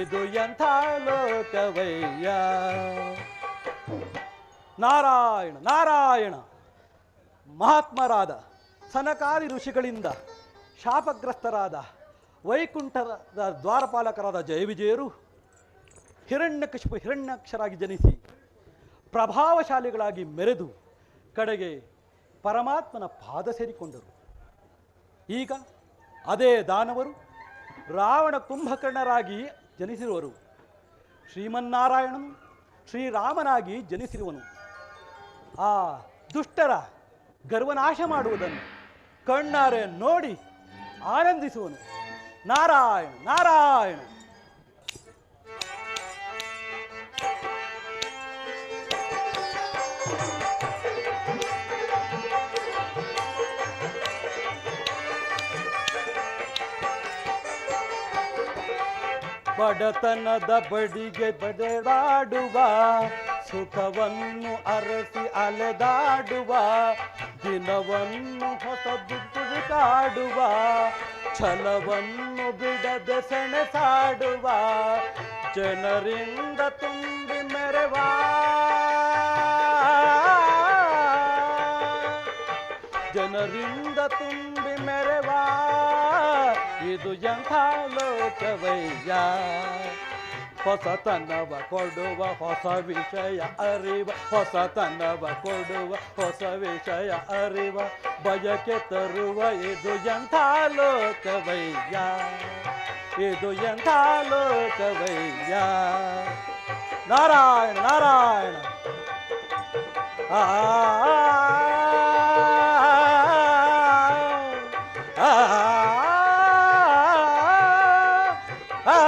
ಇದು ಎಂಥ ಲೋಕವಯ್ಯ ನಾರಾಯಣ ನಾರಾಯಣ ಮಹಾತ್ಮರಾದ ಸನಕಾದಿ ಋಷಿಗಳಿಂದ ಶಾಪಗ್ರಸ್ತರಾದ ವೈಕುಂಠದ ದ್ವಾರಪಾಲಕರಾದ ಜಯವಿಜಯರು ಹಿರಣ್ಯಕಶಿಪು ಹಿರಣ್ಯಾಕ್ಷರಾಗಿ ಜನಿಸಿ ಪ್ರಭಾವಶಾಲಿಗಳಾಗಿ ಮೆರೆದು ಕಡೆಗೆ ಪರಮಾತ್ಮನ ಪಾದ ಸೇರಿಕೊಂಡರು. ಈಗ ಅದೇ ದಾನವರು ರಾವಣ ಕುಂಭಕರ್ಣರಾಗಿ ಜನಿಸಿರುವರು. ಶ್ರೀಮನ್ನಾರಾಯಣನು ಶ್ರೀರಾಮನಾಗಿ ಜನಿಸಿರುವನು. ಆ ದುಷ್ಟರ ಗರ್ವನಾಶ ಮಾಡುವುದನ್ನು ಕಣ್ಣಾರೆ ನೋಡಿ ಆನಂದಿಸುವನು. ನಾರಾಯಣ ನಾರಾಯಣ. ಬಡತನದ ಬಡಿಗೆ ಬಡೆದಾಡುವ ಸುಖವನ್ನು ಅರಸಿ ಅಲೆದಾಡುವ ದಿನವನ್ನು ಹೊಸದು ತುಡುಕಾಡುವ ಛಲವನ್ನು ಬಿಡದೆ ಸೆಣಸಾಡುವ ಜನರಿಂದ ತುಂಬಿ ಮೆರವ ಜನರಿಂದ ತುಂಬಿ ಮೆರವ ಇದು ಎಂಥ ಲೋಕವಯ್ಯ ಹೊಸತನವ ಕೊಡುವ ಹೊಸ ವಿಷಯ ಅರಿವ ಹೊಸತನವ ಕೊಡುವ ಹೊಸ ವಿಷಯ ಅರಿವ ಬಯಕೆ ತರುವ ಇದು ಎಂಥ ಲೋಕವಯ್ಯ ಇದು ಎಂಥ ಲೋಕವಯ್ಯ ನಾರಾಯಣ ನಾರಾಯಣ. ಆ ಆ